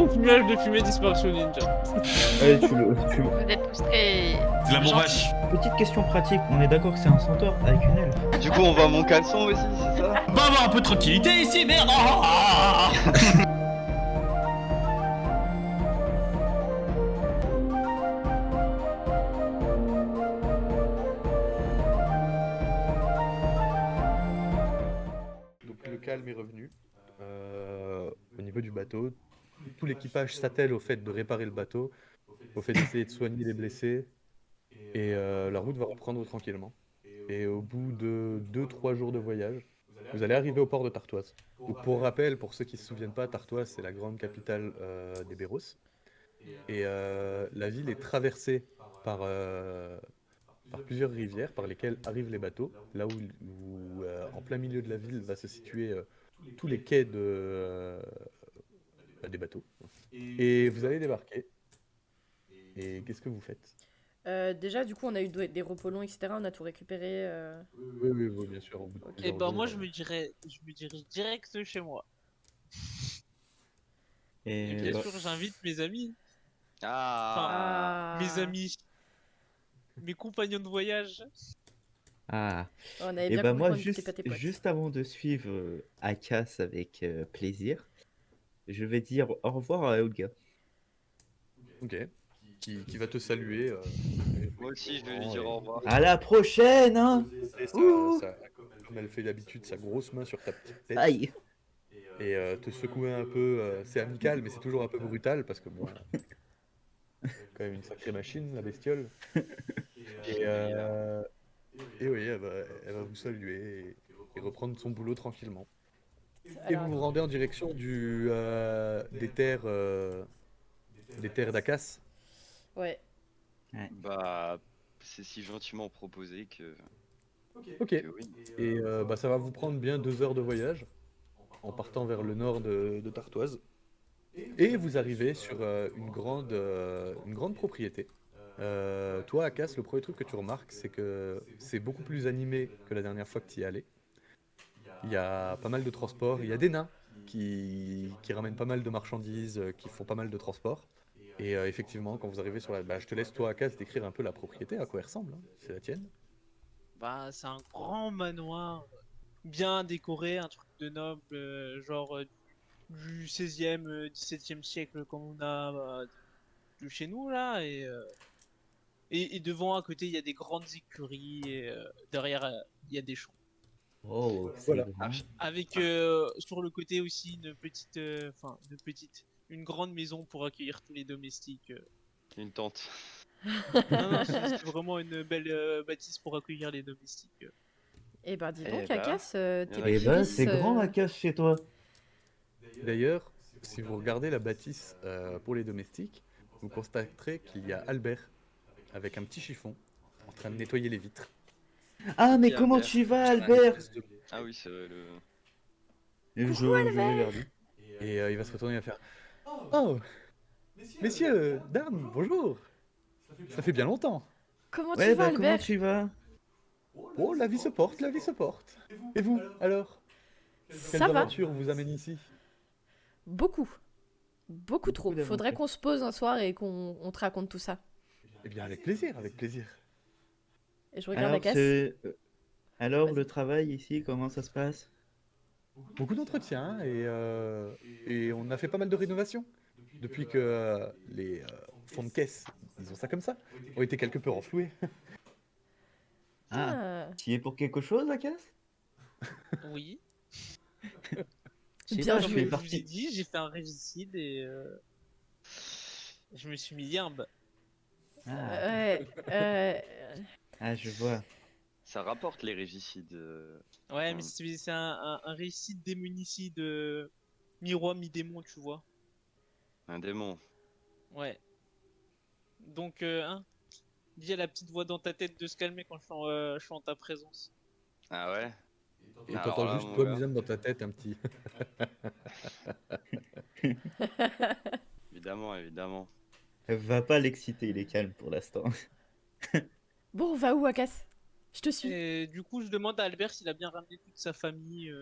Nuage de fumée, disparition ninja. Vous êtes tous très... C'est la vache. Petite question pratique, on est d'accord que c'est un centaure avec une elfe? Du coup, on voit mon caleçon aussi, c'est ça? On va avoir un peu de tranquillité ici, merde. Ah, ah, ah. Donc le calme est revenu. Au niveau du bateau, tout l'équipage s'attelle au fait de réparer le bateau, au fait d'essayer de soigner les blessés, et la route va reprendre tranquillement. Et au bout de 2-3 jours de voyage, vous allez arriver au port de Tartoise. Donc pour rappel, pour ceux qui ne se souviennent pas, Tartoise c'est la grande capitale des Béros. Et la ville est traversée par plusieurs rivières par lesquelles arrivent les bateaux, là où en plein milieu de la ville va se situer tous les quais des bateaux. Et vous allez débarquer. Et qu'est-ce que vous faites? Déjà, du coup, on a eu des repos longs, etc. On a tout récupéré. Oui, bien sûr. Au bout de Et plusieurs ben moi jours, je me dirige direct chez moi. Et Et bien bah, sûr j'invite mes amis. Ah. Mes amis. Mes compagnons de voyage. ah. On avait Et bien bah compris moi, qu'on n'était pas tes potes. juste avant de suivre Akas avec plaisir, je vais dire au revoir à Olga. Ok. Qui va te saluer. Moi aussi, je vais lui dire au revoir. À la prochaine, hein. Ouh. Comme elle fait d'habitude, sa grosse main sur ta petite tête. Aïe. Et te secouer un peu. C'est amical, mais c'est toujours un peu brutal parce que bon. Quand même une sacrée machine, la bestiole. Et oui, elle va vous saluer et reprendre son boulot tranquillement. Et vous vous rendez en direction des terres d'Akas. Ouais. Bah, c'est si gentiment proposé que... Ok. que oui. Et ça va vous prendre bien 2 heures de voyage en partant vers le nord de Tartoise. Et vous arrivez sur une grande propriété. Toi, Akas, le premier truc que tu remarques, c'est que c'est beaucoup plus animé que la dernière fois que tu y es allé. Il y a pas mal de transports, il y a des nains qui ramènent pas mal de marchandises, qui font pas mal de transports. Et effectivement, quand vous arrivez sur la... Bah, je te laisse, toi, Akas, décrire un peu la propriété, à quoi elle ressemble. Hein. C'est la tienne. Bah c'est un grand manoir. Bien décoré, un truc de noble, genre du 16e, 17e siècle comme on a de chez nous là. Et devant à côté il y a des grandes écuries et derrière il y a des champs. Oh, c'est Voilà. grand. Avec sur le côté aussi une petite, une grande maison pour accueillir tous les domestiques. Une tente. Non, c'est vraiment une belle bâtisse pour accueillir les domestiques. Et ben, dis Eh donc, bah, Akas, y tes en a Et qui- bah, prémices, c'est grand Akas chez toi. D'ailleurs, si vous regardez la bâtisse pour les domestiques, vous constaterez qu'il y a Albert avec un petit chiffon en train de nettoyer les vitres. Ah, mais Qui, comment Albert tu vas, Albert? Ah oui, c'est vrai, le... Je vais vers lui. Et il va se retourner et va faire Oh, messieurs, dames, bonjour. Ça fait bien longtemps. Comment Ouais, tu vas, bah comment Albert? tu vas? Oh, la vie se porte, la vie se porte. Et vous, alors? Quelles Ça va, aventures vous amènent ici? beaucoup. Beaucoup trop. d'aventures. Faudrait qu'on se pose un soir et qu'on te raconte tout ça. Eh bien, avec plaisir, avec plaisir. Et je regarde Alors, Akas. Alors, Vas-y. le travail ici, comment ça se passe? Beaucoup d'entretiens et on a fait pas mal de rénovations. Depuis que les fonds de caisse, disons ça comme ça, ont été quelque peu renfloués. Ah, Ah, tu y es pour quelque chose, Akas? Oui. Je sais Bien pas, Comme je joué. fais je vous ai partie. dit, j'ai fait un régicide et je me suis mis limbe. Ah, ouais. ah, je vois. Ça rapporte les régicides. Ouais, mais enfin, c'est un régicide démonicide mi-roi, mi-démon, tu vois. un démon. Ouais. Donc, dis à la petite voix dans ta tête de se calmer quand je suis en ta présence. Ah ouais? Et Alors t'entends là, juste mon toi, gars. Miam, dans ta tête, un petit. Évidemment, évidemment. Va pas l'exciter, il est calme pour l'instant. Bon, on va où, Akas? Je te suis. Et du coup, je demande à Albert s'il a bien ramené toute sa famille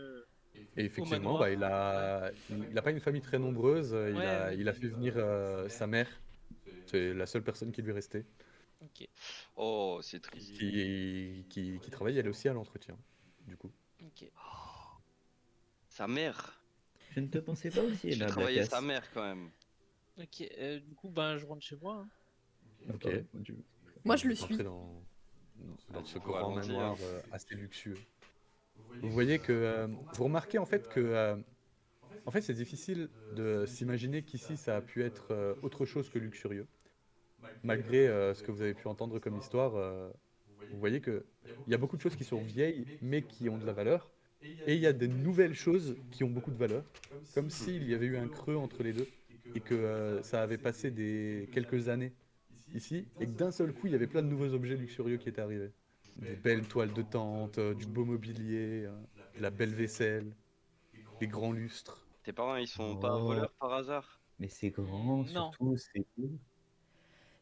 Et effectivement, bah, il a pas une famille très nombreuse. Il a fait venir sa mère. C'est la seule personne qui lui restait. Ok, Oh, c'est triste. Qui travaille elle aussi à l'entretien, du coup. ok. Sa mère. Je ne te pensais pas aussi Je vais aimable, travailler sa Akas. mère quand même. Ok, du coup, ben, je rentre chez moi, hein. Ok. Moi, je le Vous entrez suis. dans ce Pour grand agrandir. manoir assez luxueux. Vous voyez que vous remarquez en fait que en fait c'est difficile de s'imaginer qu'ici ça a pu être autre chose que luxurieux. Malgré ce que vous avez pu entendre comme histoire, vous voyez que il y a beaucoup de choses qui sont vieilles mais qui ont de la valeur, et il y a des nouvelles choses qui ont beaucoup de valeur, comme s'il y avait eu un creux entre les deux et que ça avait passé des quelques années ici et que d'un seul coup il y avait plein de nouveaux objets luxurieux qui étaient arrivés. Des belles toiles de tente, du beau mobilier, de la belle vaisselle, des grands lustres. Tes parents, ils sont pas Oh, voleurs par hasard? mais c'est grand, Non. surtout, c'est beau.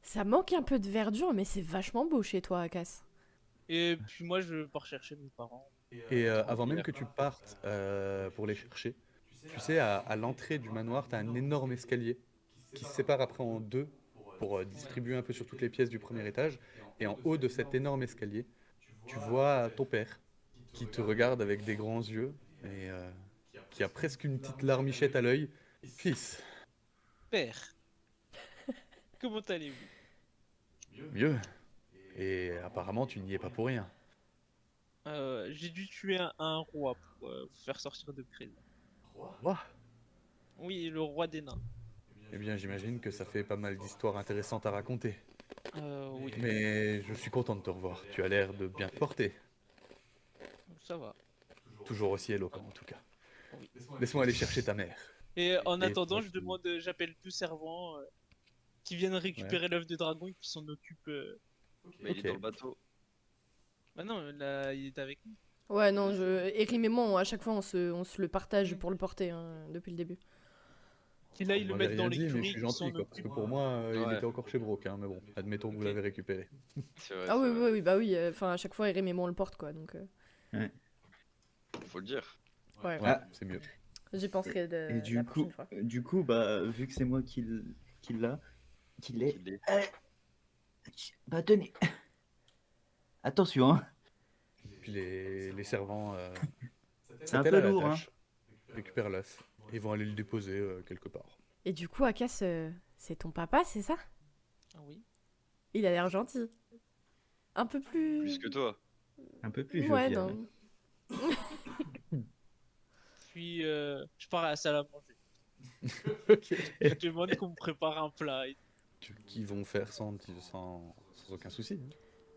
Ça manque un peu de verdure, mais c'est vachement beau chez toi, Akas. Et puis moi, je pars chercher mes parents. Et avant même que tu partes pour les chercher, tu sais, à l'entrée du manoir, tu as un énorme escalier qui se sépare après en deux pour distribuer un peu sur toutes les pièces du premier étage. Et en haut de cet énorme escalier, tu vois ton père qui te regarde avec des grands yeux et qui a presque une petite larmichette à l'œil. Fils, Père, comment allez-vous? mieux. Et apparemment, tu n'y es pas pour rien. J'ai dû tuer un roi pour vous faire sortir de prison. Ouah. Oui, le roi des nains. Eh bien, j'imagine que ça fait pas mal d'histoires intéressantes à raconter. Oui, Mais je suis content de te revoir. Tu as l'air de bien te porter. ça va. Toujours aussi éloquent, en tout cas. Oui. Laisse-moi aller chercher ta mère. Et en Et attendant, toi, je tu- demande, j'appelle deux servants qui viennent récupérer l'œuf de dragon et qui s'en occupent. Bah, il est Ok. dans le bateau. Bah non, là, il est avec nous. Ouais, non, Erim et moi, à chaque fois, on se le partage pour le porter, hein, depuis le début. Et là, ils Vous le m'avez mettent dans rien dit, mais je l'écurie suis qui s'en gentil, quoi. Parce que occupe. pour moi, il Ouais. était encore chez Brock, hein. Mais bon, admettons que vous Ok. l'avez récupéré. C'est vrai, Ah oui, c'est oui, vrai. oui, bah oui. Enfin, à chaque fois, Erim et moi, on le porte, quoi. Donc, Faut le dire. ouais, Ouais, Ah. c'est mieux. j'y penserai Et la du prochaine coup, fois. bah, vu que c'est moi qui l'ai, Qu'il est. bah tenez. Attention, hein. Puis les servants C'est un s'attellent peu à la lourd, hein. tâche, récupèrent l'œuf et vont aller le déposer quelque part. Et du coup, Akas, c'est ton papa, c'est ça? Ah oui. Il a l'air gentil. Un peu plus... Plus que toi. Un peu plus Ouais, jovial. non. Puis, je pars à la salle à manger. Ok. Je demande qu'on me prépare un plat. Qui vont faire sans aucun souci, hein.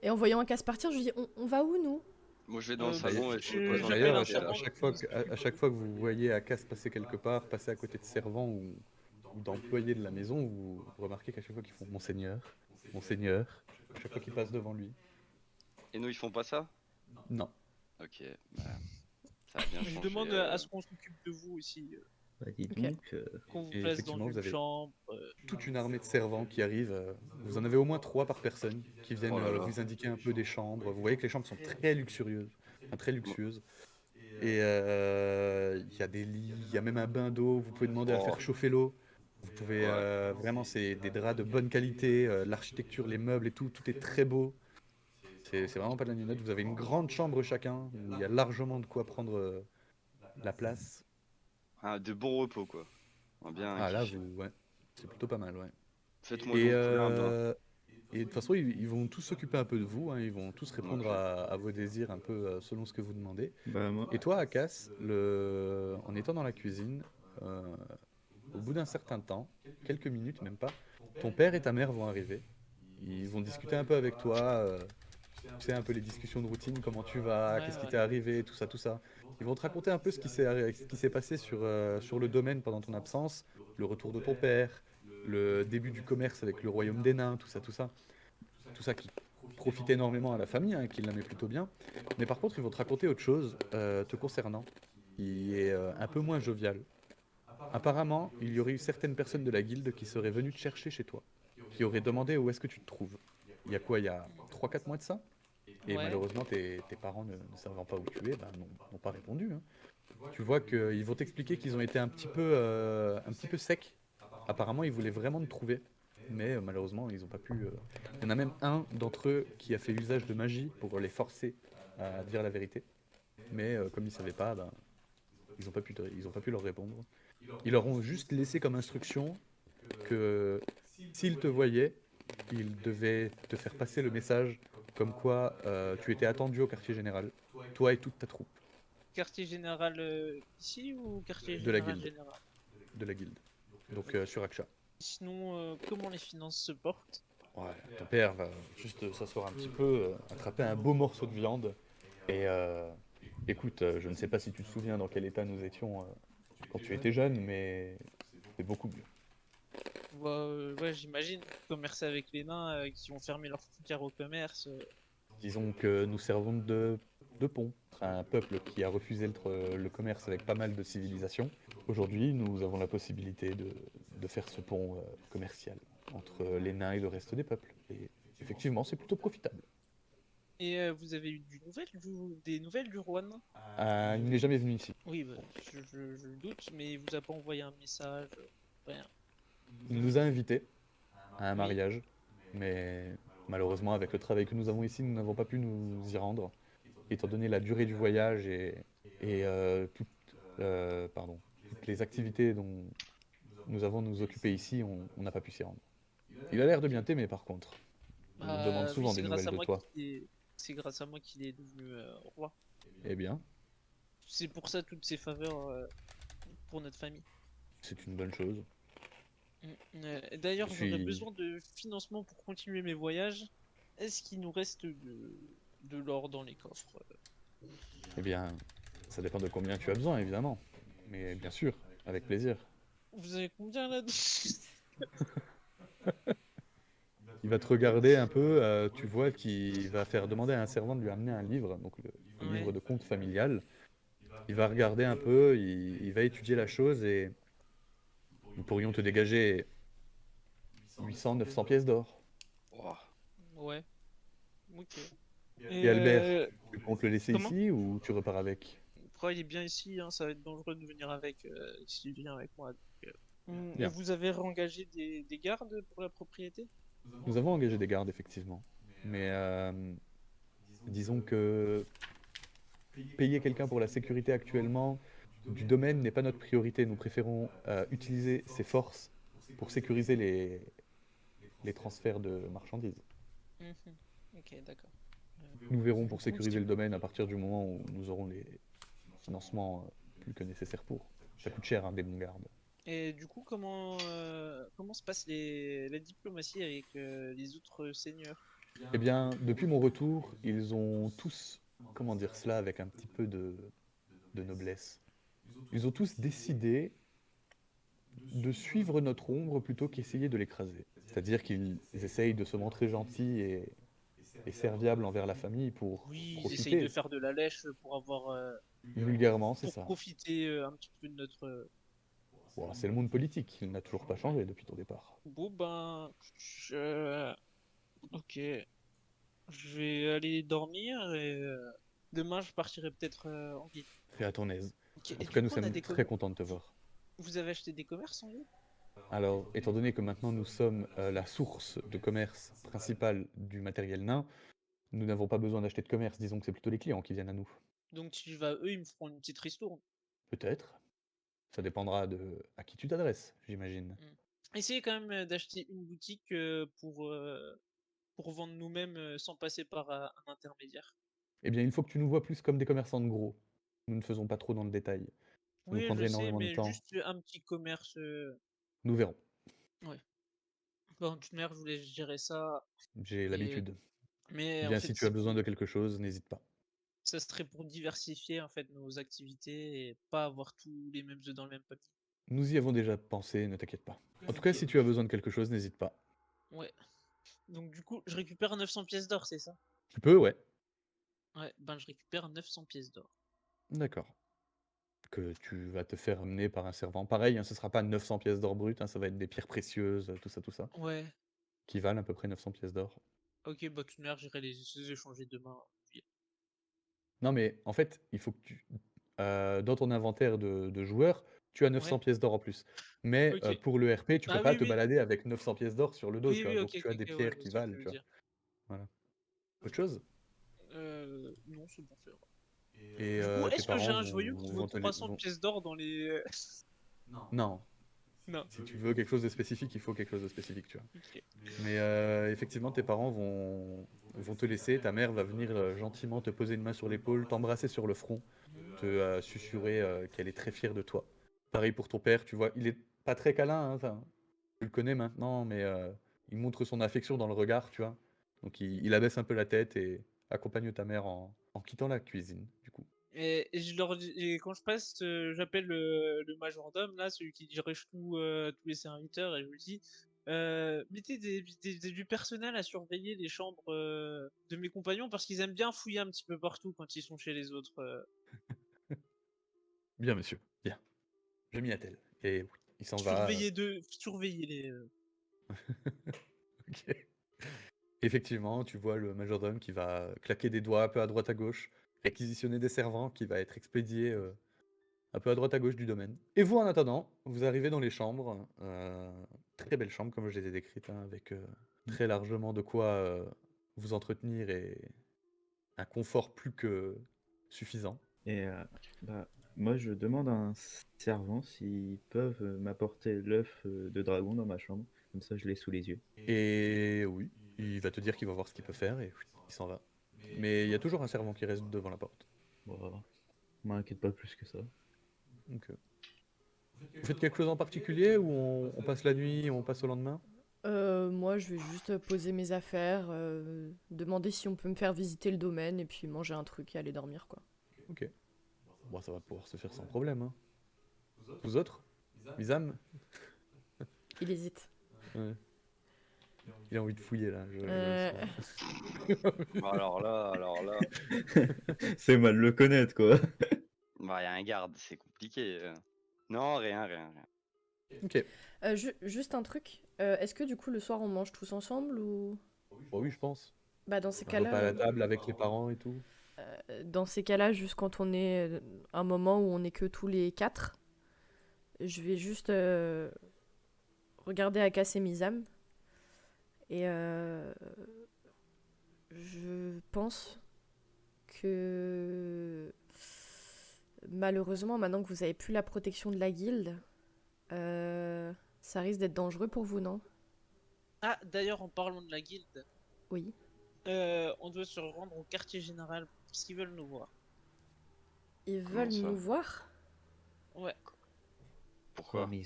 Et en voyant Akas partir, je lui dis, on va où, nous? Moi, je vais dans le Bah, salon et je je- me pose un j'appelle D'ailleurs, un à canapé, chaque, là. à chaque fois à chaque fois que vous voyez Akas passer quelque part, passer à côté de servants ou d'employés de la maison, vous remarquez qu'à chaque fois qu'ils font Monseigneur, Monseigneur, à chaque fois qu'ils passent devant lui. Et nous, ils font pas ça? Non. Ok, bah, ça a bien Je changé. demande à ce qu'on s'occupe de vous aussi. Bah dis Ok. donc. Qu'on vous Et place dans effectivement, vous une avez chambre. toute une armée de servants qui arrivent. Vous en avez au moins 3 par personne qui viennent Oh là là. vous indiquer un peu des chambres. Vous voyez que les chambres sont très luxurieuses, enfin, très luxueuses. Et il y a des lits, il y a même un bain d'eau. Vous pouvez demander à Oh. faire chauffer l'eau. Vous pouvez vraiment, c'est des draps de bonne qualité, l'architecture, les meubles et tout, tout est très beau. C'est vraiment pas de la nunote. Vous avez une grande chambre chacun où il y a largement de quoi prendre la place. Ah, de bons repos, quoi. On va bien Ah là, kiffer. ouais, c'est plutôt pas mal, ouais. Faites-moi Et, donc couler un bain. et de toute façon, ils vont tous s'occuper un peu de vous, hein, ils vont tous répondre Ok. à vos désirs un peu selon ce que vous demandez. Bah moi. Et toi, Akas, en étant dans la cuisine, au bout d'un certain temps, quelques minutes même pas, ton père et ta mère vont arriver. Ils vont discuter un peu avec toi, tu sais, un peu les discussions de routine, comment tu vas, Ouais, qu'est-ce qui ouais. t'est arrivé, tout ça, tout ça. Ils vont te raconter un peu ce qui s'est passé sur le domaine pendant ton absence, le retour de ton père, le début du commerce avec le royaume des nains, tout ça, tout ça. Tout ça qui profite énormément à la famille, hein, qui l'aimait plutôt bien. Mais par contre, ils vont te raconter autre chose te concernant, qui est un peu moins jovial. Apparemment, il y aurait eu certaines personnes de la guilde qui seraient venues te chercher chez toi, qui auraient demandé où est-ce que tu te trouves. Il y a quoi, il y a 3-4 mois de ça? Et Ouais. malheureusement, tes parents ne savant pas où tu es, ben, n'ont pas répondu, hein. Tu vois qu'ils vont t'expliquer qu'ils ont été un petit peu secs. Apparemment, ils voulaient vraiment te trouver. Mais malheureusement, ils n'ont pas pu. Il y en a même un d'entre eux qui a fait usage de magie pour les forcer à dire la vérité. Mais comme ils ne savaient pas, ben, ils n'ont pas pu leur répondre. Ils leur ont juste laissé comme instruction que s'ils te voyaient, ils devaient te faire passer le message comme quoi tu étais attendu au quartier général, toi et toute ta troupe Quartier général ici ou quartier de la général guilde. général? De la guilde. Donc sur Aksha. Sinon, comment les finances se portent? Ouais, ton père va juste s'asseoir un petit peu, attraper un beau morceau de viande. Et écoute, je ne sais pas si tu te souviens dans quel état nous étions quand tu étais jeune, mais c'est beaucoup mieux. Bah, ouais, j'imagine. Commercer avec les nains qui ont fermé leurs frontières au commerce. Disons que nous servons de pont à un peuple qui a refusé le commerce avec pas mal de civilisations. Aujourd'hui, nous avons la possibilité de faire ce pont commercial entre les nains et le reste des peuples. Et effectivement, c'est plutôt profitable. Et vous avez eu des nouvelles du roi nain? Il n'est jamais venu ici. Oui, bah, je le doute, mais il vous a pas envoyé un message, rien. Il nous a invités à un Oui. mariage, mais malheureusement, avec le travail que nous avons ici, nous n'avons pas pu nous y rendre, étant donné la durée du voyage et toutes les activités dont nous avons nous occuper ici, on n'a pas pu s'y rendre. Il a l'air de bien t'aimer par contre. Il nous demande Bah, oui, souvent des nouvelles de toi. c'est grâce à moi qu'il est devenu roi. Eh bien, C'est pour ça toutes ces faveurs pour notre famille. c'est une bonne chose. D'ailleurs, Je j'aurais suis... besoin de financement pour continuer mes voyages. Est-ce qu'il nous reste de l'or dans les coffres? Eh bien, ça dépend de combien tu as besoin, évidemment. Mais bien sûr, avec plaisir. Vous avez combien là? Il va te regarder un peu, tu vois qu'il va faire demander à un servant de lui amener un livre, donc le livre Ouais. de compte familial. Il va regarder un peu, il va étudier la chose et nous pourrions te dégager 800-900 pièces d'or. Ouah. Ouais. Ok. Et Albert, tu comptes le laisser Comment? ici ou tu repars avec? Après, il est bien ici, hein, ça va être dangereux de venir avec s'il vient avec moi. Et Bien. vous avez réengagé des gardes pour la propriété? Nous avons engagé des gardes, effectivement. Mais disons que payer quelqu'un pour la sécurité actuellement du domaine n'est pas notre priorité. Nous préférons utiliser ces forces pour sécuriser les transferts de marchandises. Mhm. Ok, d'accord. Nous verrons Du pour coup, sécuriser le domaine à partir du moment où nous aurons les financements plus que nécessaires pour. Ça coûte cher, hein, des bons gardes. Et du coup, comment se passe la diplomatie avec les autres seigneurs? Eh bien, depuis mon retour, ils ont tous, comment dire cela avec un petit peu de noblesse, ils ont tous décidé de suivre notre ombre plutôt qu'essayer de l'écraser. C'est-à-dire qu'ils essayent de se montrer gentils et serviables envers la famille pour Oui, ils essayent de profiter. faire de la lèche pour avoir, Vulgairement, c'est pour ça. profiter un petit peu de notre. Bon, c'est le monde politique, il n'a toujours pas changé depuis ton départ. Bon ben, ok, je vais aller dormir et demain je partirai peut-être en ville. Fais à ton aise. Ok. En Et tout du cas, nous coup, on a sommes des très commerces. contents de te voir. Vous avez acheté des commerces en ville? Alors, étant donné que maintenant nous sommes la source de commerce principale du matériel nain, nous n'avons pas besoin d'acheter de commerce, disons que c'est plutôt les clients qui viennent à nous. Donc si je vais à eux, ils me feront une petite ristourne. Peut-être. Ça dépendra de à qui tu t'adresses, j'imagine. Essayez quand même d'acheter une boutique pour vendre nous-mêmes sans passer par un intermédiaire. Eh bien, il faut que tu nous vois plus comme des commerçants de gros. Nous ne faisons pas trop dans le détail. Ça nous Oui, je prendrait sais, énormément de mais temps. juste un petit commerce. Nous verrons. Ouais. Bon, de toute manière, je vous laisse gérer ça. J'ai Et... l'habitude. Mais Eh en bien, si fait, tu as besoin de quelque chose, n'hésite pas. ça serait pour diversifier en fait nos activités et pas avoir tous les mêmes œufs dans le même panier. Nous y avons déjà pensé, ne t'inquiète pas. En tout cas, si tu as besoin de quelque chose, n'hésite pas. Ouais. Donc du coup, je récupère 900 pièces d'or, c'est ça? Tu peux, ouais. Ouais, ben je récupère 900 pièces d'or. D'accord. Que tu vas te faire amener par un servant. Pareil, hein, ce sera pas 900 pièces d'or brut, hein, ça va être des pierres précieuses, tout ça, Ouais. qui valent à peu près 900 pièces d'or. Ok, bah de toute manière, j'irai les échanger demain. Non, mais en fait, il faut que dans ton inventaire de joueurs, tu as 900 Ouais. pièces d'or en plus. Mais Ok. pour le RP, tu peux Ah pas oui, te oui. balader avec 900 pièces d'or sur le dos, Oui, tu vois. oui, ok, Donc tu ok, as des ok, ouais, je pierres vois qui ce que tu valent, veux tu vois. dire. Voilà. Autre chose? Non, c'est bon, c'est vrai. Et Du coup, tes est-ce que j'ai parents un joyau qui vaut vont te les... 300 pièces d'or dans les... Non. Non. Si tu veux quelque chose de spécifique, il faut quelque chose de spécifique, tu vois. Ok. Mais effectivement, tes parents vont te laisser. Ta mère va venir gentiment te poser une main sur l'épaule, t'embrasser sur le front, te susurrer qu'elle est très fière de toi. Pareil pour ton père, tu vois, il est pas très câlin, hein, enfin, tu le connais maintenant, mais il montre son affection dans le regard, tu vois. Donc il abaisse un peu la tête et accompagne ta mère en quittant la cuisine, du coup. Et je leur dis, et quand je passe, j'appelle le majordome, là, celui qui dirige tous les serviteurs, et je lui dis, mettez du personnel à surveiller les chambres de mes compagnons, parce qu'ils aiment bien fouiller un petit peu partout quand ils sont chez les autres. Bien, monsieur, bien. Je m'y attelle. Et oui, il s'en va. Surveillez-les. Ok. Effectivement, tu vois le majordome qui va claquer des doigts un peu à droite à gauche, réquisitionner des servants qui va être expédié un peu à droite à gauche du domaine. Et vous, en attendant, vous arrivez dans les chambres, très belles chambres comme je les ai décrites, hein, avec très largement de quoi vous entretenir et un confort plus que suffisant. Et moi, je demande à un servant s'ils peuvent m'apporter l'œuf de dragon dans ma chambre. Comme ça, je l'ai sous les yeux. Et oui, il va te dire qu'il va voir ce qu'il peut faire et il s'en va. Mais il y a toujours un servant qui reste devant la porte. Bon, m'inquiète pas plus que ça. Donc, vous faites quelque chose en particulier ou on passe la nuit et on passe au lendemain? Moi, je vais juste poser mes affaires, demander si on peut me faire visiter le domaine et puis manger un truc et aller dormir, quoi. Ok. Bon, ça va pouvoir se faire sans problème, hein. Vous autres? Misam? Il hésite. Ouais. Il a envie de fouiller là, je le Euh, sens. Alors là, C'est mal le connaître, quoi. bah, y a un garde, c'est compliqué. Non, rien. Ok. juste un truc. Est-ce que du coup le soir on mange tous ensemble ou Bon, oui, je pense. bah dans ces Un repas à cas-là, la table avec les parents et tout. juste quand on est un moment où on est que tous les quatre, je vais juste regarder Akas et Mizam et je pense que malheureusement maintenant que vous avez plus la protection de la guilde, ça risque d'être dangereux pour vous, non? Ah, d'ailleurs, en parlant de la guilde, Oui. on doit se rendre au quartier général parce qu'ils veulent nous voir. Ils Comment veulent ça? nous voir? Ouais, Ouais, Pourquoi? mais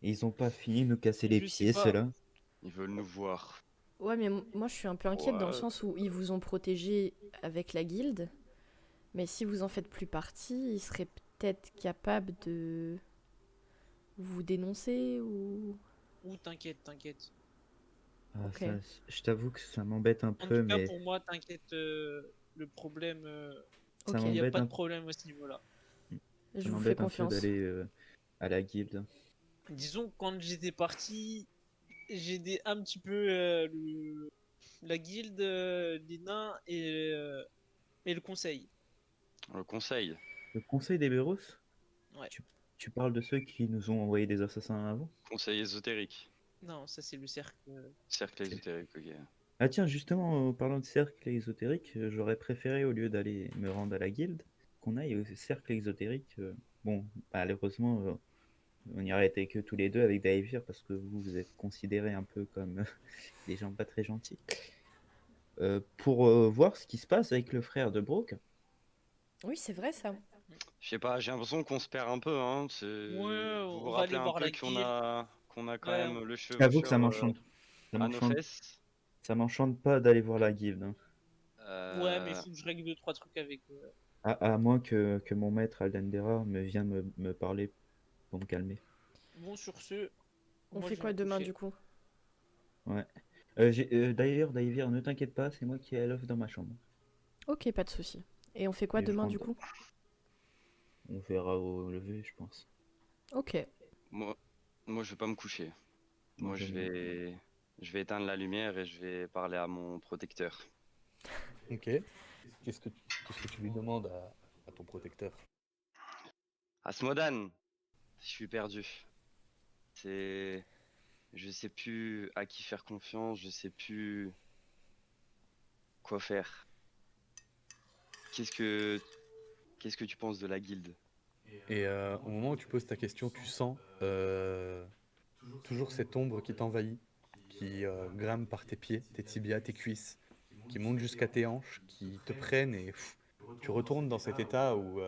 ils ont pas fini de nous casser les je sais pieds, pas. ceux-là. Ils veulent nous voir. Ouais, mais moi je suis un peu inquiète dans le Ouais. sens où ils vous ont protégé avec la guilde, mais si vous en faites plus partie, ils seraient peut-être capables de vous dénoncer ou... Ou t'inquiète. Ah, Ok. ça, je t'avoue que ça m'embête un En peu, tout cas, mais pour moi, t'inquiète, le problème, ça Ok, il n'y a m'embête pas de un, problème à ce niveau-là. je ça vous fais m'embête un peu confiance. d'aller à la guilde. Disons, quand j'étais parti, j'ai aidé un petit peu la guilde, les nains et le conseil. Le conseil. Le conseil des Béros? Ouais. Tu, tu parles de ceux qui nous ont envoyé des assassins avant? Conseil ésotérique. Non, ça c'est le cercle. Cercle ésotérique, ok. Ah tiens, justement, en parlant de cercle ésotérique, j'aurais préféré, au lieu d'aller me rendre à la guilde, qu'on aille au cercle exotérique. Bon, malheureusement, on n'y aurait été que tous les deux avec Daevir, parce que vous êtes considérés un peu comme des gens pas très gentils. Pour voir ce qui se passe avec le frère de Brooke. Oui, c'est vrai ça. Je sais pas, j'ai l'impression qu'on se perd un peu, hein. Ouais, Vous vous on va aller rappelez un voir peu la guilde. qu'on a quand Ouais, même le J'avoue que chevaucheur ça à nos m'enchante, fesses. ça m'enchante pas d'aller voir la guilde, hein. ouais, mais il Euh, faut que je règle 2-3 trucs avec eux. À moins que mon maître Aldendera me vienne me parler pour me calmer. Bon, sur ce, On moi fait je vais quoi me demain coucher. du coup? Ouais. D'ailleurs, Daevir, ne t'inquiète pas, c'est moi qui ai l'œuf dans ma chambre. Ok, pas de souci. Et on fait quoi Et je demain du rentre. coup? On verra au lever, je pense. Ok. moi, moi, je vais pas me coucher. Moi, Moi, je je vais éteindre la lumière et je vais parler à mon protecteur. Ok. Qu'est-ce que tu lui demandes à ton protecteur? Asmodan, je suis perdu. C'est. Je sais plus à qui faire confiance, je sais plus quoi faire. Qu'est-ce que. Qu'est-ce que tu penses de la guilde? Et au moment où tu poses ta question, tu sens toujours cette ombre qui t'envahit, qui grimpe par tes pieds, tes tibias, tes cuisses, qui monte jusqu'à tes hanches, qui te prennent et tu retournes dans cet état où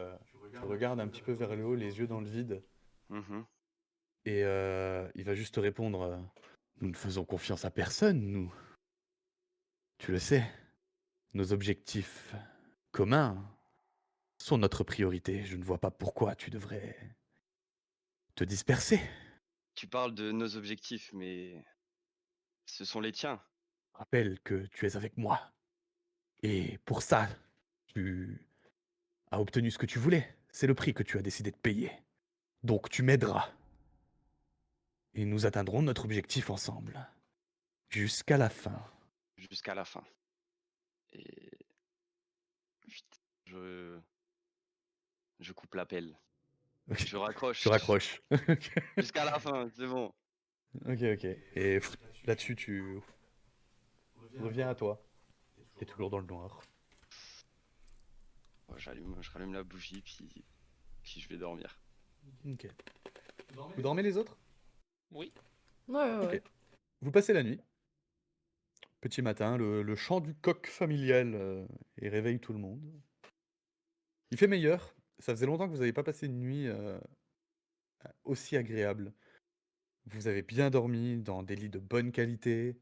tu regardes un petit peu vers le haut, les yeux dans le vide, Mhm. et il va juste te répondre nous ne faisons confiance à personne, nous. Tu le sais, nos objectifs communs sont notre priorité. Je ne vois pas pourquoi tu devrais te disperser. Tu parles de nos objectifs, mais ce sont les tiens. Rappelle que tu es avec moi. Et pour ça, tu as obtenu ce que tu voulais. C'est le prix que tu as décidé de payer. Donc tu m'aideras. Et nous atteindrons notre objectif ensemble. Jusqu'à la fin. Jusqu'à la fin. Et. Putain, je coupe l'appel. Ok, Je raccroche. tu raccroches. Jusqu'à la fin, c'est bon. Ok. Et là-dessus, tu reviens à toi. T'es toujours dans le noir. Ouais, je rallume la bougie, puis je vais dormir. Ok. Vous dormez les autres? Oui. Ouais. Ok. Vous passez la nuit. Petit matin, le chant du coq familial et réveille tout le monde. Il fait meilleur. Ça faisait longtemps que vous n'avez pas passé une nuit aussi agréable. Vous avez bien dormi dans des lits de bonne qualité.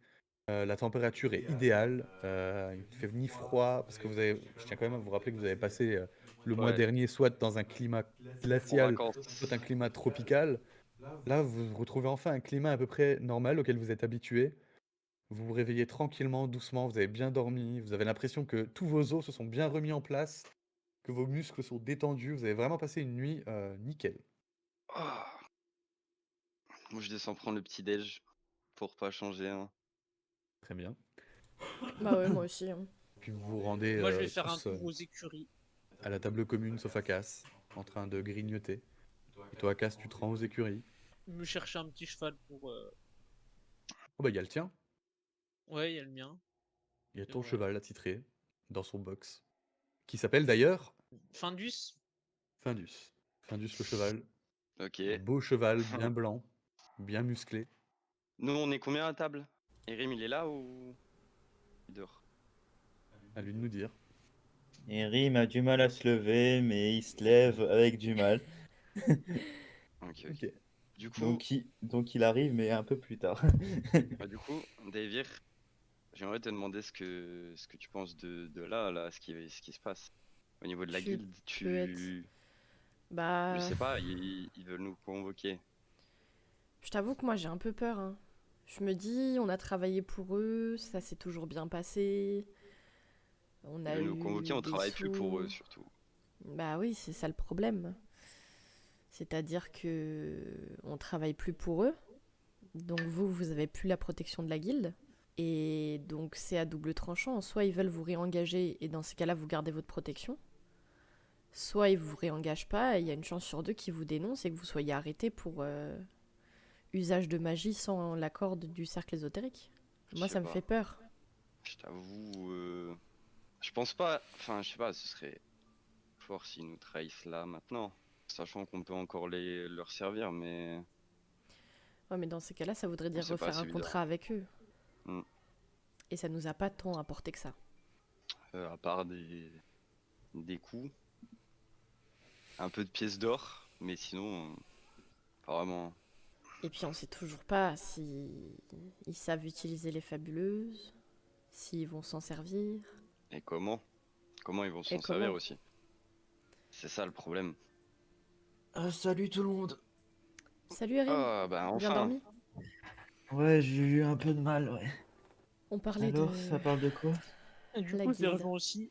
La température est idéale. Il ne fait ni froid, parce que je tiens quand même à vous rappeler que vous avez passé le mois Ouais. dernier soit dans un climat En glacial, vacances. soit un climat tropical. Là, vous retrouvez enfin un climat à peu près normal auquel vous êtes habitué. Vous vous réveillez tranquillement, doucement, vous avez bien dormi, vous avez l'impression que tous vos os se sont bien remis en place, que vos muscles sont détendus, vous avez vraiment passé une nuit nickel. Ah. Moi, je descends prendre le petit-déj pour pas changer, hein. Très bien. Bah ouais, moi aussi, hein. Puis vous vous rendez Moi, je vais faire un tous tour aux écuries. à la table commune, sauf Akas, en train de grignoter. Et toi, Akas, tu te rends aux écuries. Me chercher un petit cheval pour. Oh bah, il y a le tien. Ouais, il y a le mien. Il y a C'est ton vrai. cheval attitré dans son box. Qui s'appelle d'ailleurs Findus. Findus. Findus le cheval. Ok. Un beau cheval, bien blanc, bien musclé. Nous, on est combien à table? Erim, il est là ou il dort? À lui de nous dire. Et Rim a du mal à se lever, mais il se lève avec du mal. Ok. Ok. Du coup, Donc il arrive, mais un peu plus tard. Davir, j'aimerais te demander ce que tu penses de là, ce qui se passe. Au niveau de la Tu guilde, peux être- je Bah, sais pas, ils veulent nous convoquer. je t'avoue que moi j'ai un peu peur, hein. Je me dis, on a travaillé pour eux, ça s'est toujours bien passé. On Ils a veulent nous convoquer, eu on des travaille plus pour eux sous. surtout. Bah oui, c'est ça le problème. C'est-à-dire que on travaille plus pour eux. Donc vous avez plus la protection de la guilde. Et donc c'est à double tranchant. Soit ils veulent vous réengager et dans ces cas-là vous gardez votre protection. Soit ils vous réengagent pas et il y a une chance sur deux qu'ils vous dénoncent et que vous soyez arrêté pour usage de magie sans l'accord du cercle ésotérique. Je Moi sais ça me pas. fait peur. Je t'avoue, je pense pas. Enfin, je sais pas, ce serait fort s'ils nous trahissent là maintenant, sachant qu'on peut encore leur servir, mais Ouais, mais dans ces cas-là ça voudrait dire c'est pas refaire un assez contrat avec eux. Hmm. Et ça nous a pas tant apporté que ça. À part des coups, un peu de pièces d'or, mais sinon, pas vraiment. Et puis on sait toujours pas si ils savent utiliser les fabuleuses, s'ils vont s'en servir. Et comment ils vont s'en Et servir comment aussi. C'est ça le problème. Salut tout le monde. Salut Erin, Ah bah bien enfin. dormi? Ouais, j'ai eu un peu de mal, ouais. On parlait Alors, de ça parle de quoi? Et du la coup, je les guilde. rejoins aussi.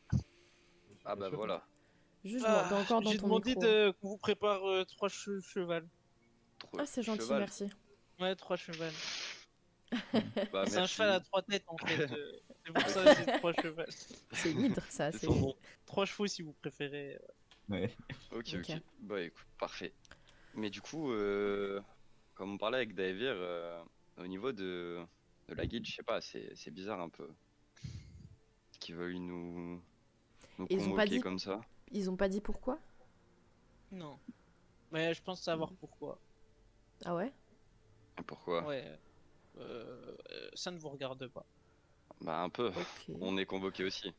Ah bah voilà. Juste Ah, encore dans j'ai ton demandé micro. qu'on vous prépare 3 chevals. Ah c'est gentil, Cheval. merci. Ouais, 3 chevals. Bah, C'est un merci. cheval à 3 têtes en fait. C'est pour ça c'est 3 chevaux. C'est une hydre, ça. C'est C'est... son nom. 3 chevaux si vous préférez. Ouais. Ok, Ok. ok. Bah écoute, parfait. Mais du coup, comme on parlait avec Daevir, au niveau de la guilde, je sais pas, c'est bizarre un peu. Qu'ils veuillent nous Ils ont pas convoquer dit- comme ça. Ils ont pas dit pourquoi? Non. Mais je pense savoir pourquoi. Ah ouais? Et pourquoi? Ouais. Ça ne vous regarde pas. Bah un peu. Ok. On est convoqué aussi.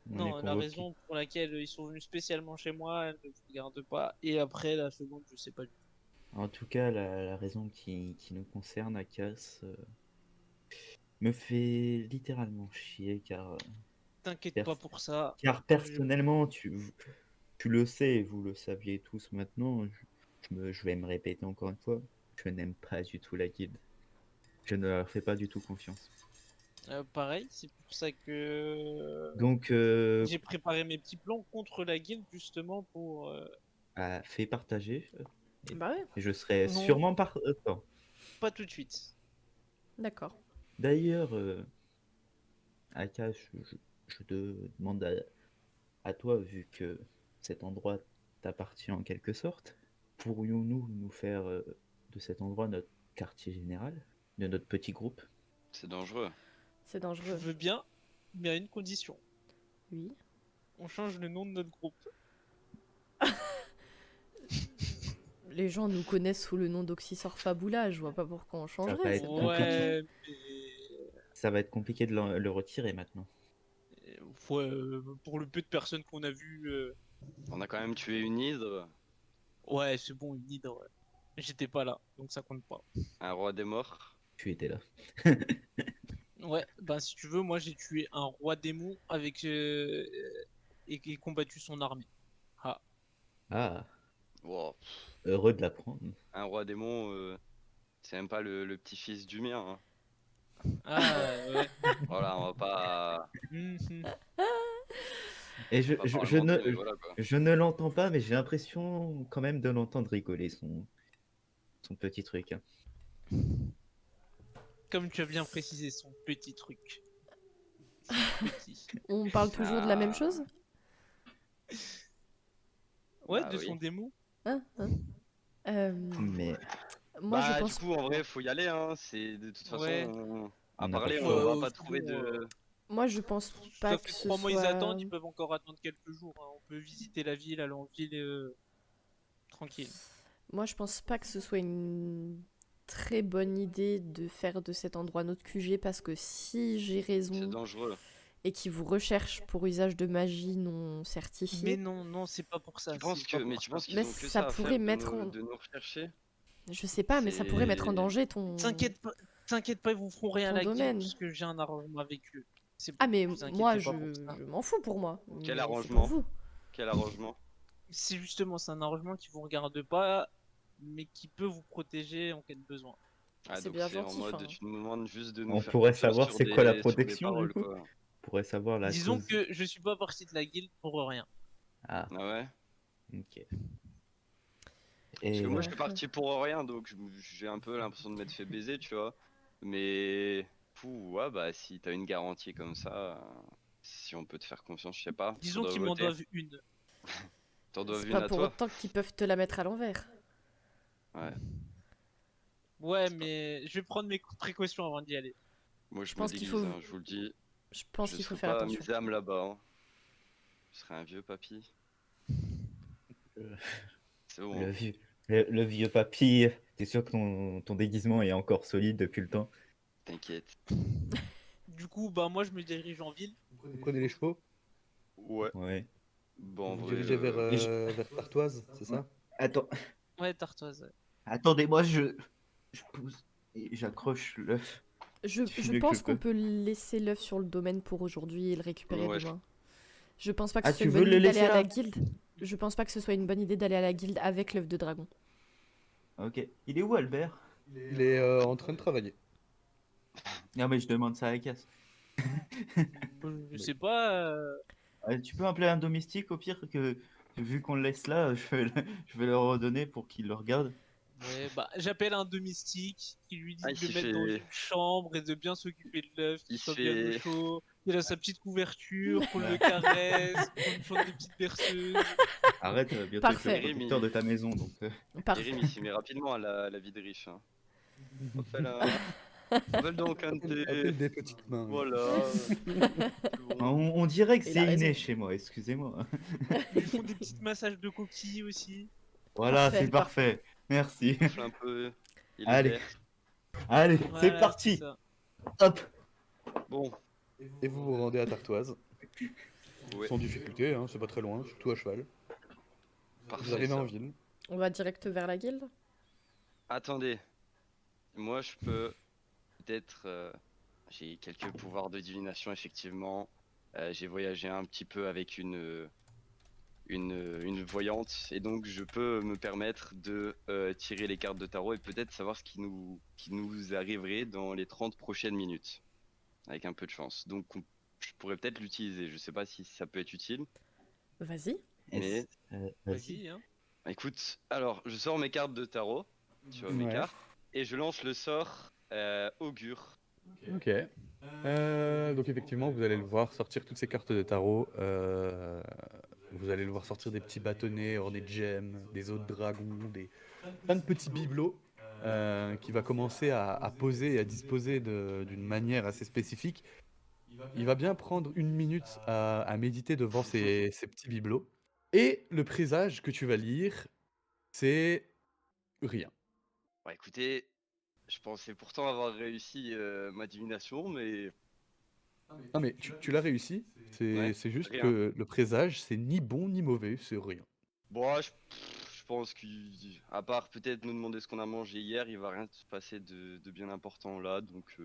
On est Non, la convoqué. raison pour laquelle ils sont venus spécialement chez moi, elle ne vous regarde pas. Et après, la seconde, je sais pas du tout. En tout cas, la raison qui nous concerne à Cass me fait littéralement chier T'inquiète Pers- pas pour ça. car personnellement, tu le sais et vous le saviez tous maintenant, je vais me répéter encore une fois, je n'aime pas du tout la guilde. Je ne leur fais pas du tout confiance. Pareil, c'est pour ça que Donc, j'ai préparé mes petits plans contre la guilde justement pour. fais partager Bah ouais, et je serai Non. sûrement partant. Pas tout de suite. d'accord. D'ailleurs, Aka, je te demande à toi, vu que cet endroit t'appartient en quelque sorte, pourrions-nous nous faire de cet endroit notre quartier général, de notre petit groupe? C'est dangereux. C'est Je dangereux. veux bien, mais à une condition. Oui. On change le nom de notre groupe. Les gens nous connaissent sous le nom d'Oxysor Fabula, je vois pas pourquoi on va changerait. être c'est pas grave. Ouais, mais. Ça va être compliqué de le retirer maintenant. Ouais, pour le peu de personnes qu'on a vues. On a quand même tué une hydre, Ouais, c'est bon, une hydre. Ouais. J'étais pas là, donc ça compte pas. un roi des morts. Tu étais là. Ouais, bah si tu veux, moi j'ai tué un roi démon avec et combattu son armée. Ah, Ah, Wow. heureux de l'apprendre. Un roi démon, c'est même pas le petit-fils du mien, hein. ah ouais. Voilà, on va pas, Mhm. Et on va pas parler mentir, mais voilà quoi. je ne l'entends pas, mais j'ai l'impression quand même de l'entendre rigoler, son petit truc, hein. Comme tu as bien précisé, son petit truc. Son petit. On parle toujours de la même Ah. chose? Ouais, Bah de oui. son démon. Hein, hein. Euh, Mais moi, Bah je pense. du coup, en vrai, faut y aller, hein. C'est de toute façon, Ouais. à On n'a pas parler, le on choix. va pas c'est trouver bon, de. Moi, je pense pas Ça que fait ce 3 mois ils soit. attendent, ils peuvent encore attendre quelques jours. Hein. On peut visiter la ville, aller en ville tranquille. Moi, je pense pas que ce soit une très bonne idée de faire de cet endroit notre QG parce que si j'ai C'est raison dangereux. et qu'ils vous recherchent pour usage de magie non Mais certifiée, non, non, c'est pas pour ça. Tu penses c'est que, pas mais pour tu ça. penses qu'ils Mais ont que ça ça à pourrait faire mettre en- de nous rechercher? je sais pas, mais ça pourrait mettre en C'est- danger ton. T'inquiète pas, ils vous feront rien à Ton la guilde domaine. parce que j'ai un arrangement avec eux. C'est Ah, bon, mais vous inquiétez moi, pas je, pour ça. je m'en fous pour moi. Quel mais c'est pour arrangement? vous. Quel arrangement? C'est justement, c'est un arrangement qui vous regarde pas, mais qui peut vous protéger en cas de besoin. Ah, C'est donc bien c'est en gentil, mode, enfin. tu nous demandes juste de nous on faire pourrait confiance savoir sur c'est quoi la sur des protection, du paroles, coup? quoi. On pourrait savoir la Disons cause. que je suis pas parti de la guilde pour rien. Ah, Ah ouais? ok. Parce Et que moi, je Ouais. suis parti pour rien, donc j'ai un peu l'impression de m'être fait baiser, tu vois. Mais, fou, ouais, bah, si t'as une garantie comme ça, si on peut te faire confiance, je sais pas. Disons Faudra qu'ils m'en voter. doivent une. T'en dois C'est une pas à pour toi? autant qu'ils peuvent te la mettre à l'envers. Ouais. Ouais, C'est pas- mais je vais prendre mes précautions avant d'y aller. Moi, Je je me pense qu'il déguise, faut- hein, je vous le dis. Je pense Je qu'il faut serai faire pas attention. mes âmes là-bas, hein. Je serai un vieux papy. Euh, C'est bon. le vieux papy, t'es sûr que ton déguisement est encore solide depuis le temps? T'inquiète. Du coup, bah moi je me dirige en ville. Vous prenez les chevaux, Ouais. Ouais. Bon, en vous vrai, dirigez vers, Et vers Tartoise, c'est ça? Attends, Ouais, Tartoise. Ouais. attendez-moi, je pousse et j'accroche l'œuf. Je Du mieux que pense je qu'on peux. peut laisser l'œuf sur le domaine pour aujourd'hui et le récupérer Ouais, demain. Je pense pas que Ah, ce soit tu une veux bonne le idée d'aller laisser à la là? guilde. Je pense pas que ce soit une bonne idée d'aller à la guilde avec l'œuf de dragon. Ok. Il est où, Albert? Il est en train de travailler. Non, mais je demande ça à Cass. Je sais pas. Tu peux appeler un domestique au pire que vu qu'on le laisse là, je vais le redonner pour qu'il le regarde. Ouais, bah, j'appelle un domestique qui lui dit Ah, de le mettre dans une chambre et de bien s'occuper de l'œuf, qu'il il se soit bien au fait, chaud. Il a sa petite couverture, qu'on le caresse, qu'on lui chante des petites berceuses. Arrête, bientôt il fait le Parfait. Erim, protecteur de ta maison, donc Parfait. Il s'y met rapidement à la vie de riche. Hein. Appelle donc un de Appelle tes... des petites mains. Voilà. c'est bon. on dirait que Il a c'est inné raison. chez moi, excusez-moi. Ils lui font des petits massages de coquilles aussi. Voilà, Parfait, c'est parfait. Merci. Il souffle un peu. Il le Allez. berce. Allez, Voilà, c'est parti. ça. Hop. Bon, Et vous vous rendez à Tartoise. ouais, Sans difficulté, hein, c'est pas très loin, surtout à cheval. Vous parfait. arrivez ça. en ville. On va direct vers la guilde? Attendez. Moi, je peux peut-être... j'ai quelques pouvoirs de divination, effectivement. J'ai voyagé un petit peu avec une voyante. Et donc, je peux me permettre de tirer les cartes de tarot et peut-être savoir ce qui nous arriverait dans les 30 prochaines minutes. Avec un peu de chance. Donc, je pourrais peut-être l'utiliser. Je sais pas si ça peut être utile. Vas-y. Mais- Vas-y. Vas-y, hein. Écoute, alors, je sors mes cartes de tarot. Tu vois, mes Ouais. cartes. Et je lance le sort Augure. Ok. Donc effectivement, vous allez le voir sortir toutes ces cartes de tarot. Vous allez le voir sortir des petits bâtonnets ornés de gemmes, des os de dragon, plein de petits bibelots qui va commencer à poser et à disposer d'une manière assez spécifique. Il va bien prendre une minute à méditer devant ces petits bibelots. Et le présage que tu vas lire, c'est rien. Bah écoutez, je pensais pourtant avoir réussi ma divination, mais Non mais tu l'as réussi, Ouais, c'est juste rien. que le présage, c'est ni bon ni mauvais, c'est rien. bon, je pense qu'à part peut-être nous demander ce qu'on a mangé hier, il va rien se passer de bien important là, donc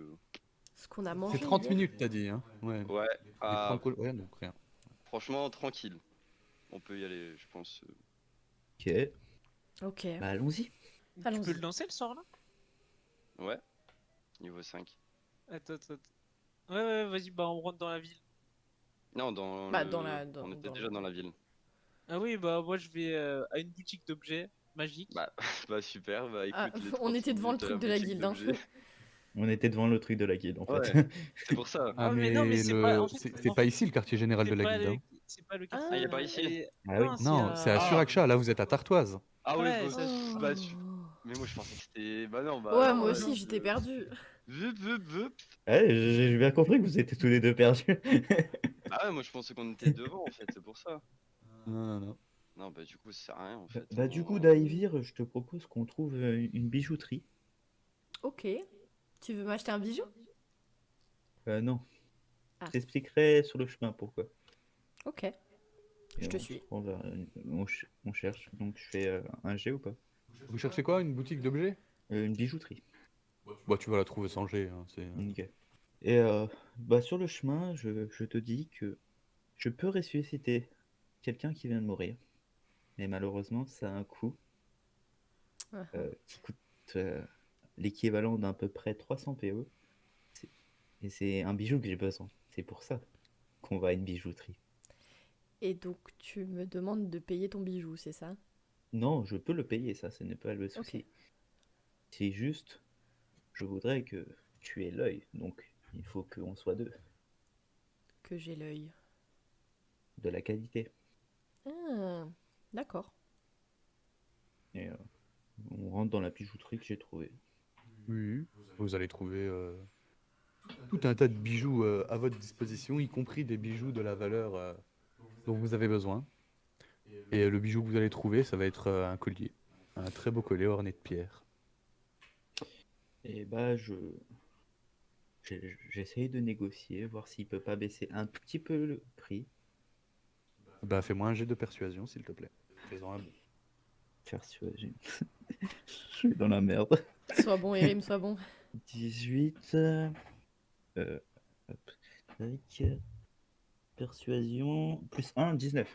Ce qu'on a C'est mangé 30 hier. minutes, t'as dit, hein? Ouais. ouais, Les ah, 30 ouais, donc rien. franchement tranquille. On peut y aller, je pense. Ok, Ok. bah allons-y. Tu Allons-y. peux le lancer le sort là? Ouais, niveau 5. Attends, attends. Ouais, ouais, vas-y, bah on rentre dans la ville. Non, Bah, dans la- on était dans déjà le- dans la ville. Ah oui, bah moi je vais à une boutique d'objets magiques. Bah, bah super, bah Ah, écoute, les on 30 était devant le minutes à truc la de la boutique guilde, hein. d'objets. On était devant le truc de la guilde en fait. Ouais, c'est pour ça. Ah, mais non, mais c'est pas. En fait, c'est pas ici le quartier général de c'est la pas guilde, hein. c'est pas le Ah. quartier. Ah, y a pas ici? elle est- Ah oui. Non, Non, c'est à Ah. Suraksha, là vous êtes à Tartoise. Ah oui, Ouais, bah, ça- bah, Oh. mais moi je pensais que c'était. Bah non, bah. Ouais, non, moi bah, aussi, j'étais perdue. Vup, vup, vup. Ouais, j'ai bien compris que vous étiez tous les deux perdus. Bah ouais, moi je pensais qu'on était devant en fait, c'est pour ça. Non. Non, bah du coup, ça sert à rien en fait. Bah du coup, Daivir, je te propose qu'on trouve une bijouterie. Ok. Tu veux m'acheter un bijou? Non, Ah. je t'expliquerai sur le chemin pourquoi. Ok. Et Je te on se suis. rend vers on cherche, donc je fais un G ou pas? Vous cherchez quoi? Une boutique d'objets? Une bijouterie. Bah tu vas la trouver sans G, hein, c'est... Ok. Et bah sur le chemin, je te dis que je peux ressusciter quelqu'un qui vient de mourir. Mais malheureusement, ça a un coût Ah. qui coûte l'équivalent d'à peu près 300 PE. C'est- Et c'est un bijou que j'ai besoin. C'est pour ça qu'on va à une bijouterie. Et donc, tu me demandes de payer ton bijou, c'est ça? Non, je peux le payer, ça, ce n'est pas le souci. C'est juste, je voudrais que tu aies l'œil, donc il faut qu'on soit deux, Que j'ai l'œil. de la qualité. Ah, d'accord. Et on rentre dans la bijouterie que j'ai trouvée. Oui, vous allez trouver tout un tas de bijoux à votre disposition, y compris des bijoux de la valeur dont vous avez besoin. Et le bijou que vous allez trouver, ça va être un collier. Un très beau collier orné de pierres. Et bah, j'essaye de négocier, voir s'il peut pas baisser un tout petit peu le prix. Bah fais-moi un jet de persuasion, s'il te plaît. Fais-en un bon. Persuasion. Je suis dans la merde. Sois bon, Erim, sois bon. 18. Hop. Tac. Persuasion. Plus 1, 19.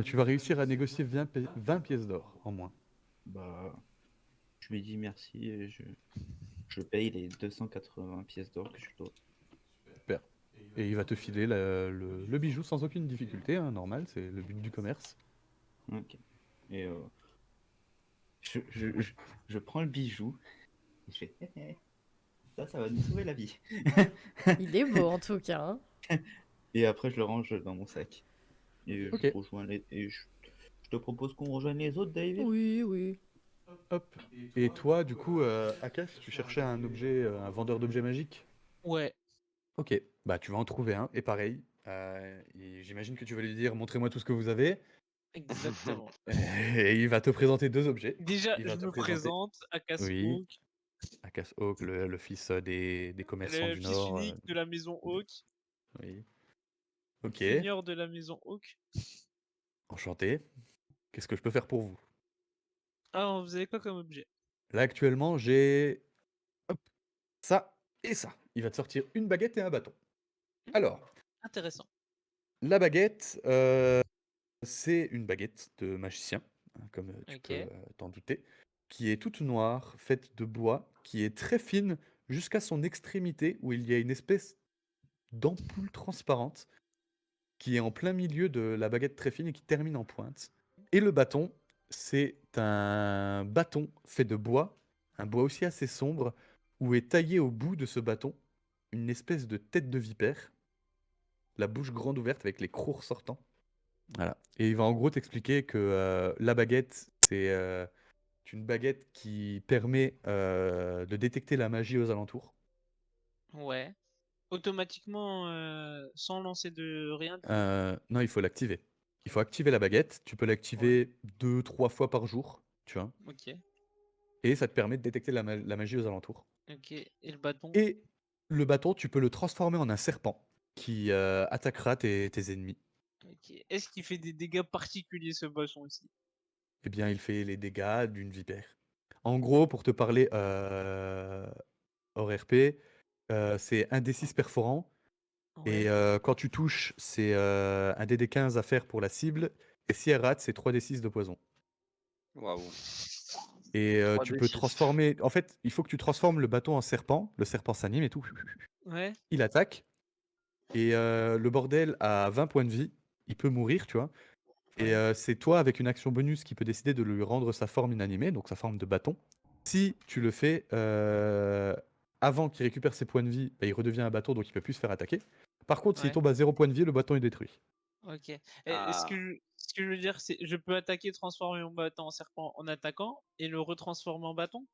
Tu vas réussir à négocier 20 pièces d'or en moins. Bah, je lui dis merci et je paye les 280 pièces d'or que je dois. Super. Et il va te filer le bijou sans aucune difficulté, hein, normal, c'est le but du commerce. Ok. Et je prends le bijou et je fais ça va nous sauver la vie. Il est beau en tout cas. Hein. Et après, je le range dans mon sac. Et Ok. je rejoins je te propose qu'on rejoigne les autres, David. Oui, oui. Hop. Et toi, du coup, Akas, tu cherchais un objet, un vendeur d'objets magiques? Ouais, Ok, bah tu vas en trouver un, et pareil. Et j'imagine que tu vas lui dire, montrez-moi tout ce que vous avez. exactement. Et il va te présenter deux objets. Déjà, Il je va te me présenter, présente à oui, Hawk, Akas Hawk, le fils des commerçants le du fils Nord. unique de la maison Hawk, Oui. Ok, seigneur de la maison Hawk. enchanté. Qu'est-ce que je peux faire pour vous? Alors, vous avez quoi comme objet? Là, actuellement, j'ai hop, ça et ça. Il va te sortir une baguette et un bâton. Alors, Intéressant. la baguette, c'est une baguette de magicien, hein, comme tu peux Ok. t'en douter, qui est toute noire, faite de bois, qui est très fine jusqu'à son extrémité où il y a une espèce d'ampoule transparente qui est en plein milieu de la baguette très fine et qui termine en pointe. Et le bâton, c'est un bâton fait de bois, un bois aussi assez sombre, où est taillé au bout de ce bâton une espèce de tête de vipère, la bouche grande ouverte avec les crocs ressortants. Voilà. Et il va en gros t'expliquer que la baguette, c'est une baguette qui permet de détecter la magie aux alentours. Ouais. Automatiquement, sans lancer de rien du tout. Non, il faut l'activer. Il faut activer la baguette. Tu peux Ouais. l'activer 2, 3 fois par jour, tu vois. Ok. Et ça te permet de détecter la magie aux alentours. Ok. Et le bâton? Et le bâton, tu peux le transformer en un serpent qui attaquera tes ennemis. Ok. Est-ce qu'il fait des dégâts particuliers ce bâton aussi? Eh bien, il fait les dégâts d'une vipère. En gros, pour te parler hors RP, c'est un D6 perforant. Et Ouais. quand tu touches, c'est un DD15 à faire pour la cible. Et si elle rate, c'est 3D6 de poison. Waouh. Et tu peux 3d6. transformer. En fait, il faut que tu transformes le bâton en serpent. Le serpent s'anime et tout. Ouais. Il attaque. Et le bordel a 20 points de vie. Il peut mourir, tu vois. Et Ouais. c'est toi, avec une action bonus, qui peut décider de lui rendre sa forme inanimée, donc sa forme de bâton. Si tu le fais avant qu'il récupère ses points de vie, bah, il redevient un bâton, donc il peut plus se faire attaquer. Par contre, s'il Ouais. tombe à 0 points de vie, le bâton est détruit. Ok. Ah. Ce que je veux dire, c'est je peux attaquer, transformer mon bâton en serpent en attaquant et le retransformer en bâton?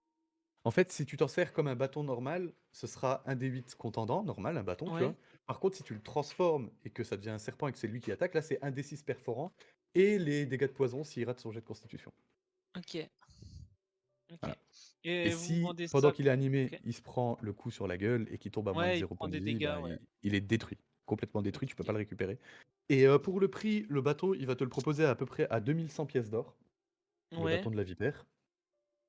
En fait, si tu t'en sers comme un bâton normal, ce sera un D8 contendant, normal, un bâton, tu vois. Ouais. Par contre, si tu le transformes et que ça devient un serpent et que c'est lui qui attaque, là, c'est un D6 perforant et les dégâts de poison s'il rate son jet de constitution. Ok. Ok. Voilà. Et Et vous si, vendez pendant ça? qu'il est animé, Ok. il se prend le coup sur la gueule et qu'il tombe à moins de Ouais, il 0 prend points de des vie, dégâts, bah, ouais. il est détruit. Complètement détruit, tu peux pas Ok. le récupérer. Et pour le prix, le bateau, il va te le proposer à peu près à 2100 pièces d'or, le Ouais. bâton de la vipère.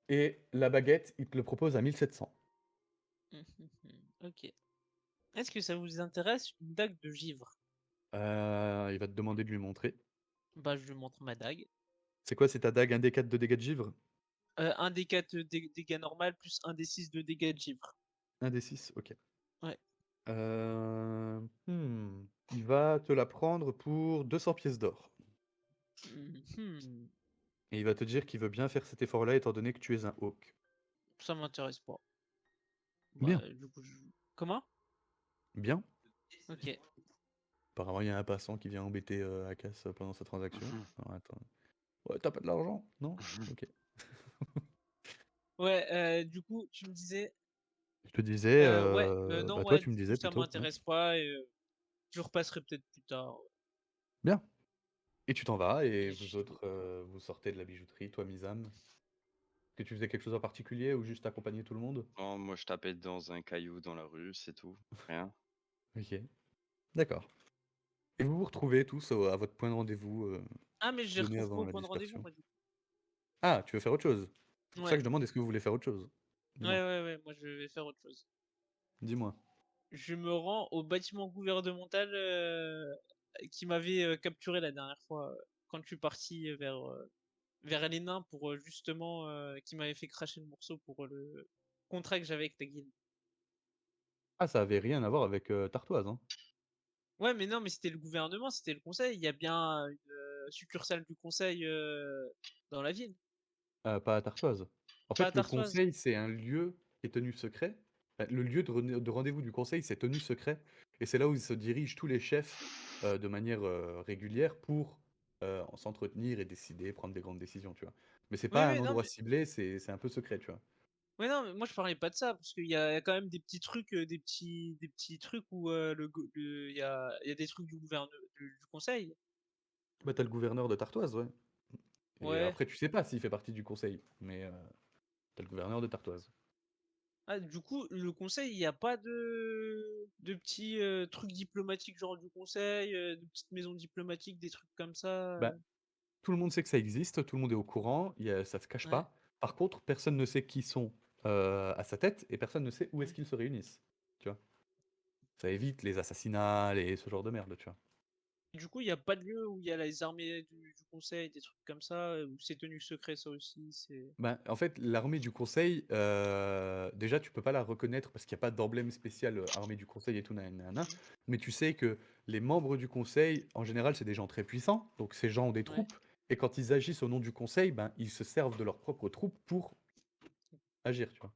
Et la baguette, il te le propose à 1700. Ok. Est-ce que ça vous intéresse une dague de givre? Il va te demander de lui montrer. Bah, je lui montre ma dague. C'est quoi, c'est ta dague 1d4 de dégâts de givre? Un des 4 dégâts normal plus un des 6 de dégâts de givre. 1d6, ok. Ouais. Il va te la prendre pour 200 pièces d'or. Mhm. Et il va te dire qu'il veut bien faire cet effort-là étant donné que tu es un hawk. Ça m'intéresse pas. Bien, Bah, du coup, comment? bien. Ok. Apparemment, il y a un passant qui vient embêter Akas pendant sa transaction. Mhm. Alors, attends. Ouais, t'as pas de l'argent? Non? Ok. Ouais, du coup, tu me disais. Je te disais, Ouais, non, bah toi, ouais, tu du me coup, disais ça plutôt. Ouais. m'intéresse pas et je repasserai peut-être plus tard. Bien. Et tu t'en vas, et Et vous autres, vous sortez de la bijouterie, toi, Misam. Est-ce que tu faisais quelque chose en particulier ou juste accompagner tout le monde? Non, moi je tapais dans un caillou dans la rue, c'est tout. Rien. Ok. D'accord. Et vous vous retrouvez tous à votre point de rendez-vous Ah, mais je les donné retrouve pas avant au la point de rendez-vous, dispersion. moi, du coup. Ah, tu veux faire autre chose? C'est pour ça Ouais, que je demande, est-ce que vous voulez faire autre chose? ouais, Dis-moi. ouais, ouais, moi, je vais faire autre chose. Dis-moi. Je me rends au bâtiment gouvernemental qui m'avait capturé la dernière fois quand je suis parti vers les nains pour justement qui m'avait fait cracher le morceau pour le contrat que j'avais avec la guilde. Ah, ça avait rien à voir avec Tartoise, hein. Ouais, mais non, mais c'était le gouvernement, c'était le conseil. Il y a bien une succursale du conseil dans la ville. Pas à Tartoise. En Pas à fait, le Tartoise. conseil, c'est un lieu qui est tenu secret. Le lieu de rendez-vous du conseil, c'est tenu secret et c'est là où se dirigent tous les chefs, de manière, régulière pour, s'entretenir et décider, prendre des grandes décisions, tu vois? Mais c'est Oui, pas un oui, non, endroit mais ciblé, c'est un peu secret, tu vois? ouais, non, mais moi je parlais pas de ça parce qu'il y a quand même des petits trucs, des petits trucs où il y a des trucs du conseil. Bah, tu le gouverneur de Tartoise, ouais et Ouais. après tu sais pas s'il fait partie du conseil, mais tu le gouverneur de Tartoise. Ah, du coup, le conseil, il y a pas de petits trucs diplomatiques, genre du conseil, de petites maisons diplomatiques, des trucs comme ça. Bah, tout le monde sait que ça existe, tout le monde est au courant, ça se cache Ouais. pas. Par contre, personne ne sait qui sont, à sa tête et personne ne sait où est-ce Ouais. qu'ils se réunissent, tu vois? Ça évite les assassinats et ce genre de merde, tu vois? Du coup, il y a pas de lieu où il y a les armées du conseil, des trucs comme ça, où c'est tenu secret, ça aussi, c'est. Ben, en fait, l'armée du conseil, déjà, tu peux pas la reconnaître parce qu'il y a pas d'emblème spécial, armée du conseil et tout nanana, Mmh. mais tu sais que les membres du conseil, en général, c'est des gens très puissants, donc ces gens ont des Ouais. troupes et quand ils agissent au nom du conseil, ben, ils se servent de leurs propres troupes pour agir, tu vois?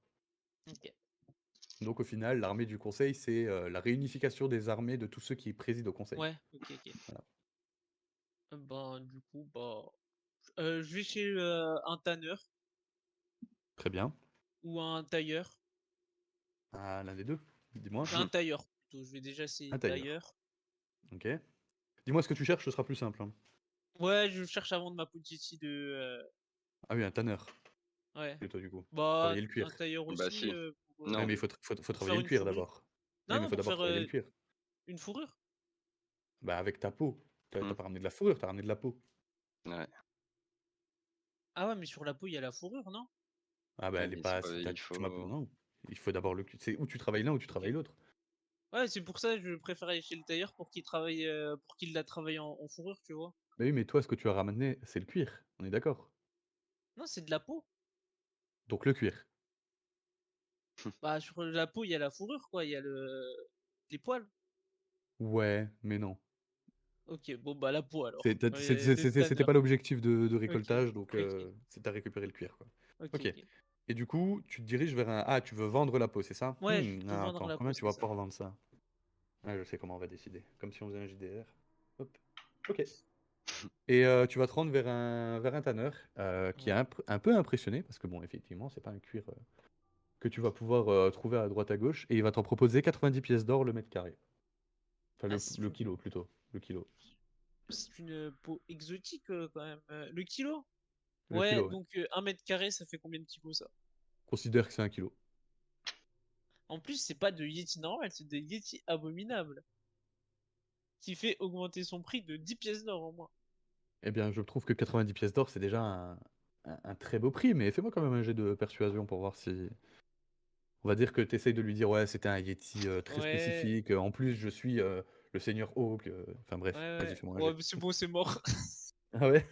OK. Donc au final, l'armée du conseil, c'est, la réunification des armées de tous ceux qui président au conseil. Ouais, OK, OK. Voilà. Ben, du coup, bah, je vais chez, un tanneur Très bien. ou un tailleur. Ah, l'un des 2, dis-moi? Un tailleur plutôt, je vais déjà essayer Un tailleur. tailleur. OK. Dis-moi ce que tu cherches, ce sera plus simple, hein. Ouais, je cherche à vendre ma peau de Ah oui, un tanneur, ouais. plutôt du coup. Bah, Travailler le cuir. un tailleur Bah aussi, si. Ouais, Non. mais il faut pour travailler faire le une cuir fourrure. d'abord. Oui, Non, mais il non, faut pour d'abord faire, travailler le cuir. une fourrure. Bah, avec ta peau. Tu Mmh. pas ramené de la fourrure, tu as ramené de la peau. Ouais. Ah ouais, mais sur la peau, il y a la fourrure, non? Ah bah, Ouais, elle est mais c'est pas pas si il tu m'as faut non, il faut d'abord le cu c'est ou tu travailles l'un ou tu travailles OK. l'autre. Ouais, c'est pour ça que je préfère aller chez le tailleur pour qu'il la travaille en fourrure, tu vois? Bah oui, mais toi, ce que tu as ramené, c'est le cuir, on est d'accord? Non, c'est de la peau. Donc le cuir. Bah, sur la peau, il y a la fourrure, quoi, il y a les poils. Ouais, mais non. OK, bon, bah, la peau alors. C'est tu Ouais, le c'était tanneur. pas l'objectif de OK, récoltage, donc OK, c'est tu récupérer le cuir, quoi. OK, OK OK. et du coup, tu te diriges vers un tu veux vendre la peau, c'est ça? Ouais, je veux Ah, vendre attends, la peau, combien tu c'est vas ça. pouvoir vendre ça? Ah, je sais comment on va décider, comme si on faisait un JDR. Hop. OK. Et tu vas te rendre vers un tanneur, qui est Ouais. un peu impressionné parce que bon, effectivement, c'est pas un cuir, que tu vas pouvoir, trouver à droite à gauche et il va t'en proposer 90 pièces d'or le mètre carré. Enfin Ah, le kilo plutôt, le kilo. c'est une peau exotique, quand même, le kilo? Le Ouais, kilo, ouais. donc 1 m², ça fait combien de kilos, ça? Considère que c'est un kilo. En plus, c'est pas de Yeti normal, c'est de Yeti abominable, qui fait augmenter son prix de 10 pièces d'or, au moins. Eh bien, je trouve que 90 pièces d'or, c'est déjà un très beau prix, mais fais-moi quand même un jet de persuasion pour voir si on va dire que tu essayes de lui dire: «Ouais, c'était un yéti, très Ouais, spécifique, en plus je suis, le seigneur Hawk», enfin ouais, bref, vas-y ouais. fais-moi un Ouais, jet. bah, c'est bon, c'est mort. Ah ouais?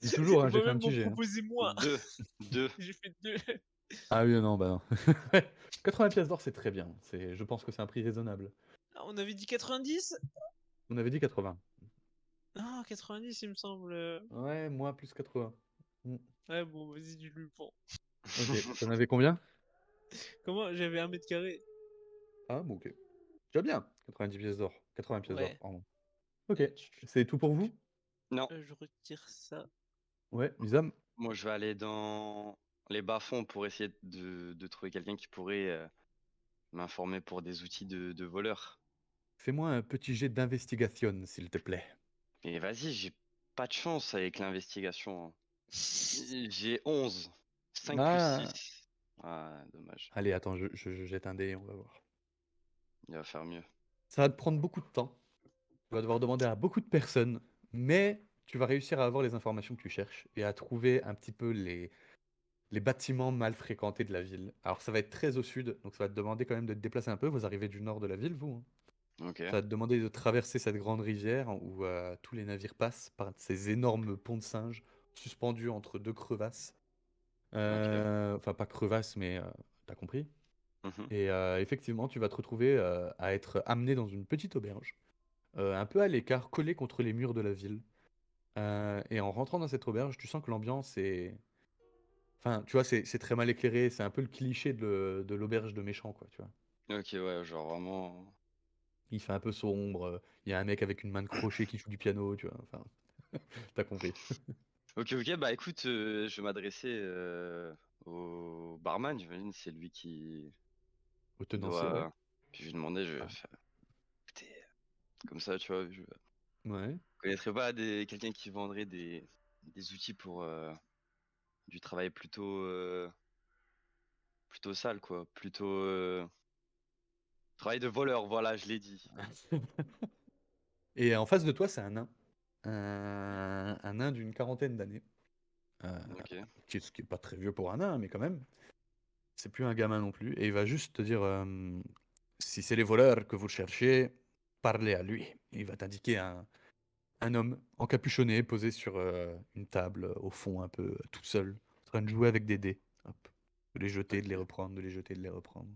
Dis toujours, hein, Il j'ai va fait un même petit m'en jet, hein. proposer moins. 2, 2. J'ai fait 2. Ah oui, non, bah, non. 80 pièces d'or, c'est très bien. Je pense que c'est un prix raisonnable. Ah, on avait dit 90? On avait dit 80. Ah, 90, il me semble. Ouais, moi plus 80. Mm. Ouais, bon, vas-y, je lui prends. Ok, t'en avais combien? Comment? J'avais 1 m². Ah, bon, ok. Déjà bien. 90 pièces d'or. 80 pièces d'or, Ouais. pardon. Ok, Tch, tch, c'est tout pour tch, tch. vous? Non, Je retire ça. Ouais, Misam? moi je vais aller dans les bas-fonds pour essayer de trouver quelqu'un qui pourrait m'informer pour des outils de voleurs. Fais-moi un petit jet d'investigation, s'il te plaît. Et vas-y, j'ai pas de chance avec l'investigation, hein. J'ai 11. 5 plus Ah! 6. Ah, dommage. Allez, attends, je jette un dé et on va voir. Il va faire mieux. Ça va te prendre beaucoup de temps. Tu vas devoir demander à beaucoup de personnes, mais tu vas réussir à avoir les informations que tu cherches et à trouver un petit peu les bâtiments mal fréquentés de la ville. Alors ça va être très au sud, donc ça va te demander quand même de te déplacer un peu. Vous arrivez du nord de la ville, vous, hein. Ok. Ça va te demander de traverser cette grande rivière où tous les navires passent par ces énormes ponts de singes suspendus entre deux crevasses. Ok. Enfin, pas crevasses, mais t'as compris. Mhm. Et effectivement, tu vas te retrouver à être amené dans une petite auberge, un peu à l'écart, collé contre les murs de la ville. Et en rentrant dans cette auberge, tu sens que l'ambiance est... Enfin, tu vois, c'est très mal éclairé. C'est un peu le cliché de l'auberge de méchant, quoi, tu vois. Ok, ouais, genre vraiment. Il fait un peu sombre. Il y a un mec avec une main de crochet qui joue du piano, tu vois. Enfin, t'as compris. Ok, ok, bah écoute, je vais m'adresser au barman, j'imagine, c'est lui Au qui tenancier, ouais. doit. Puis je lui demandais, je vais Ah. faire. Écoutez, comme ça, tu vois, je Ouais. connaîtrais pas quelqu'un qui vendrait des outils pour du travail plutôt sale, quoi. Plutôt travail de voleur, voilà, je l'ai dit. Et en face de toi, c'est un nain. Un nain d'une quarantaine d'années. Euh, Ok. ce qui est pas très vieux pour un nain, mais quand même. C'est plus un gamin non plus. Et il va juste te dire si c'est les voleurs que vous cherchez, parlez à lui. Il va t'indiquer un homme encapuchonné posé sur une table au fond, un peu tout seul, en train de jouer avec des dés. Hop. De les jeter, de les Ok. reprendre, de les jeter, de les reprendre.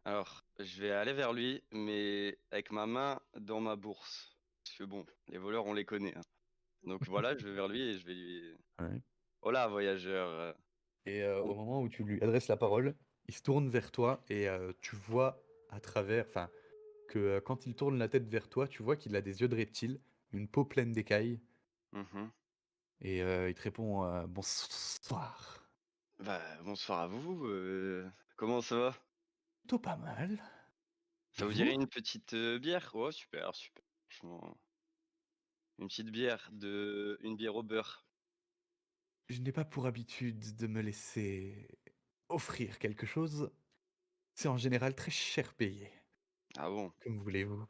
Alors, je vais aller vers lui, mais avec ma main dans ma bourse. Parce que bon, les voleurs, on les connaît, hein. Donc voilà, je vais vers lui et je vais lui. Ouais. Hola, voyageur. Et au moment où tu lui adresses la parole, il se tourne vers toi et tu vois à travers, enfin, que quand il tourne la tête vers toi, tu vois qu'il a des yeux de reptile, une peau pleine d'écailles, Mhm. et il te répond bonsoir. Bah, bonsoir à vous. Comment ça va? Plutôt pas mal. Ça Et vous dirait vous? une petite bière? Oh, super, super. Franchement, une petite bière une bière au beurre. Je n'ai pas pour habitude de me laisser offrir quelque chose. C'est en général très cher payé. Ah bon? Comme voulez-vous?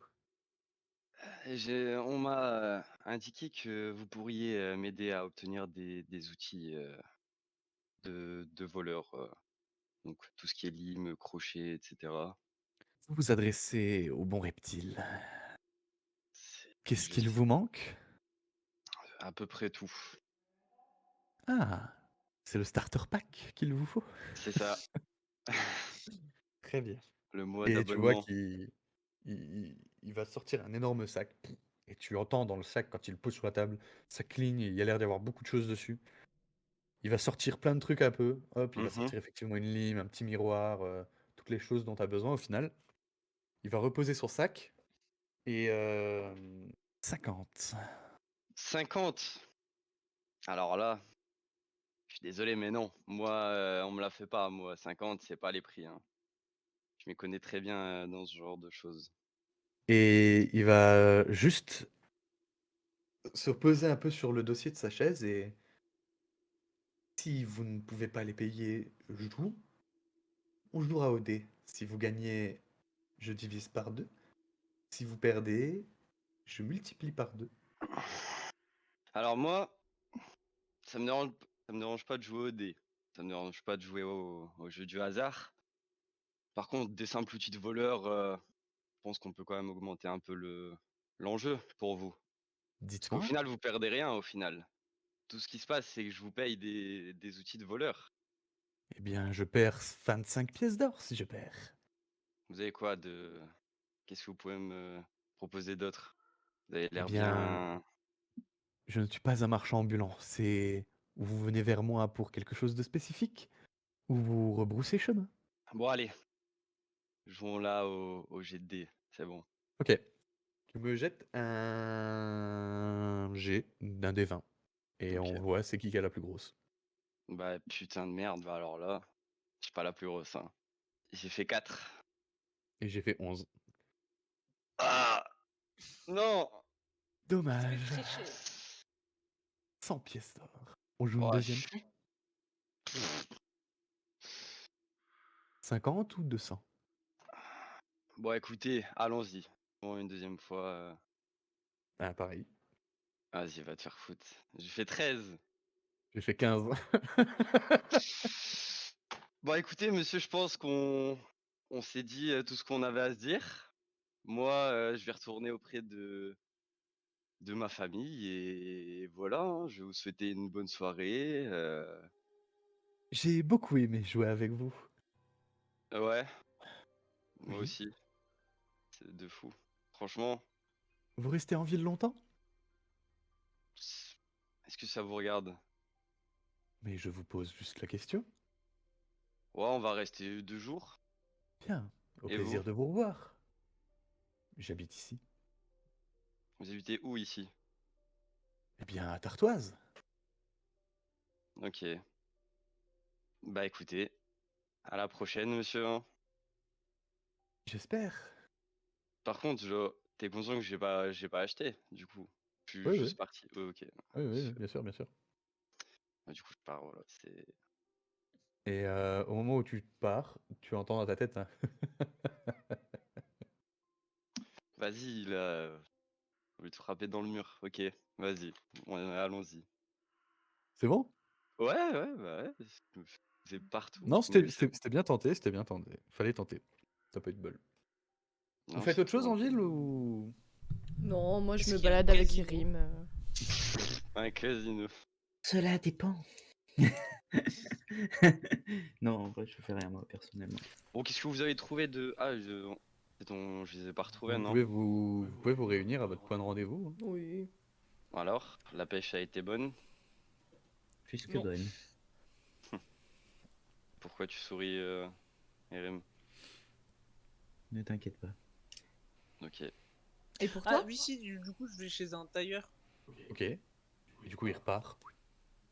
On m'a indiqué que vous pourriez m'aider à obtenir des outils de voleur. Donc tout ce qui est lime, crochet, etc. Vous vous adressez au bon reptile. Qu'est-ce Je qu'il sais vous manque? à peu près tout. Ah, c'est le starter pack qu'il vous faut. C'est ça, Très bien. le mois Et tu vois d'abonnement. qu'il va sortir un énorme sac. Et tu entends dans le sac, quand il le pose sur la table, ça cligne et il y a l'air d'y avoir beaucoup de choses dessus. Il va sortir plein de trucs un peu. Hop, il va Mhm. sortir effectivement une lime, un petit miroir, toutes les choses dont tu as besoin au final. Il va reposer son sac. Et 50. 50. Alors là, je suis désolé, mais non. Moi, on me la fait pas. Moi, 50, c'est pas les prix, hein. Je m'y connais très bien dans ce genre de choses. Et il va juste se reposer un peu sur le dossier de sa chaise et si vous ne pouvez pas les payer, on jouera au dé. Si vous gagnez, je divise par 2. Si vous perdez, je multiplie par 2. Alors moi, ça me dérange, ça me dérange pas de jouer au dé. Ça me dérange pas de jouer au jeu du hasard. Par contre, des simples outils de voleur, je pense qu'on peut quand même augmenter un peu l'enjeu pour vous. Parce qu'au Dites-moi. final, vous perdez rien au final. Tout ce qui se passe, c'est que je vous paye des outils de voleur. Eh bien, je perds 25 pièces d'or si je perds. Vous avez quoi de... Qu'est-ce que vous pouvez me proposer d'autre? Vous avez Eh l'air bien, bien... je ne suis pas un marchand ambulant. C'est ou vous venez vers moi pour quelque chose de spécifique, ou vous rebroussez chemin. Bon, allez, jouons là au jet de dés. C'est bon. Ok. Tu me jettes un G d'un des 20. Et on Ok. voit c'est qui a la plus grosse. Bah, putain de merde. Bah, alors là, je suis pas la plus grosse, hein. J'ai fait 4. Et j'ai fait 11. Ah! Non! C'est lui Dommage. tricher. 100 pièces d'or. On joue une Oh, deuxième fois. 50 ou 200? bon, écoutez, allons-y. Bon, une deuxième fois. Ah, pareil. Vas-y, va te faire foutre. J'ai fait 13. J'ai fait 15. Bon, écoutez, monsieur, je pense qu'on s'est dit tout ce qu'on avait à se dire. Moi, je vais retourner auprès de ma famille et voilà, hein, je vais vous souhaiter une bonne soirée. J'ai beaucoup aimé jouer avec vous. Ouais, moi Oui. aussi, c'est de fou. Franchement, Vous restez en ville longtemps? que ça vous regarde? Mais je vous pose juste la question. Ouais, on va rester 2 jours. Bien, au Et plaisir vous? de vous revoir. J'habite ici. Vous habitez où ici? Eh bien, à Tartoise. Ok. Bah écoutez, à la prochaine, monsieur, hein. J'espère. Par contre, t'es conscient que j'ai pas acheté, du coup. Je suis Oui, oui. juste parti. Ouais, ok. Oui, oui, bien sûr, bien sûr. Bah, du coup, je pars, voilà. C'est. Et au moment où tu pars, tu entends dans ta tête un Vas-y, là. Je vais te frapper dans le mur. Ok, vas-y. Allons-y. C'est bon? Ouais, bah ouais. C'est partout. Non, Oui, c'est bon. c'était bien tenté, c'était bien tenté. Fallait tenter. T'as pas eu de bol. Vous Non, faites c'est autre tout chose bon. en ville ou... Non, moi je Est-ce me qu'il y a un balade avec casino? Irim. Un casino. Cela dépend. Non, en vrai, je fais rien, moi, personnellement. Bon, qu'est-ce que vous avez trouvé de. Ah, je les ai pas retrouvés, non? Vous pouvez vous réunir à votre point de rendez-vous, hein. Oui. Alors, la pêche a été bonne. Plus que Non. bonne. Pourquoi tu souris, RM? Ne t'inquiète pas. Ok. Et pour Ah toi? oui, si, du coup, je vais chez un tailleur. Ok. Et du coup, il repart.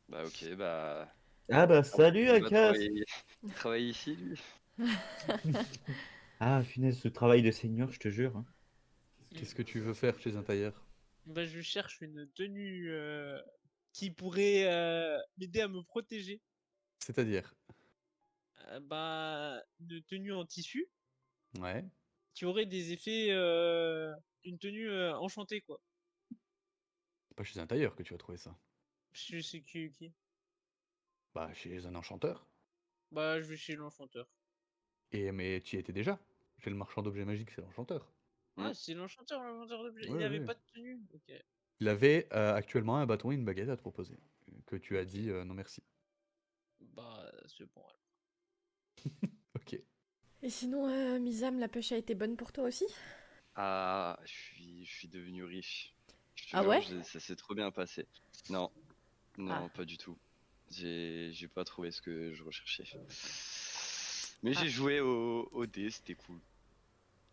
Bah ok, bah. Ah bah Ah, salut il va Akas. travailler ici, lui. Ah punaise, ce travail de seigneur, je te jure, hein. Qu'est-ce que tu veux faire chez un tailleur? Bah, je cherche une tenue qui pourrait m'aider à me protéger. C'est-à-dire? Bah, une tenue en tissu Ouais. qui aurait des effets, une tenue enchantée, quoi. C'est pas chez un tailleur que tu vas trouver ça. Je sais qui. Bah, chez un enchanteur. Bah, je vais chez l'enchanteur. Mais tu y étais déjà. Chez le marchand d'objets magiques, c'est l'enchanteur. Ah, c'est l'enchanteur, l'inventeur d'objets. Ouais, Il avait ouais. pas de tenue. Ok. Il avait actuellement un bâton et une baguette à te proposer. Que tu as dit non merci. Bah, c'est bon. Alors. Ok. Et sinon, Misam, la pêche a été bonne pour toi aussi? Ah, je suis devenu riche. Je te Ah jure, ouais? ça s'est trop bien passé. Non, Ah. non, pas du tout. J'ai pas trouvé ce que je recherchais. Mais Ah. j'ai joué au dé, c'était cool.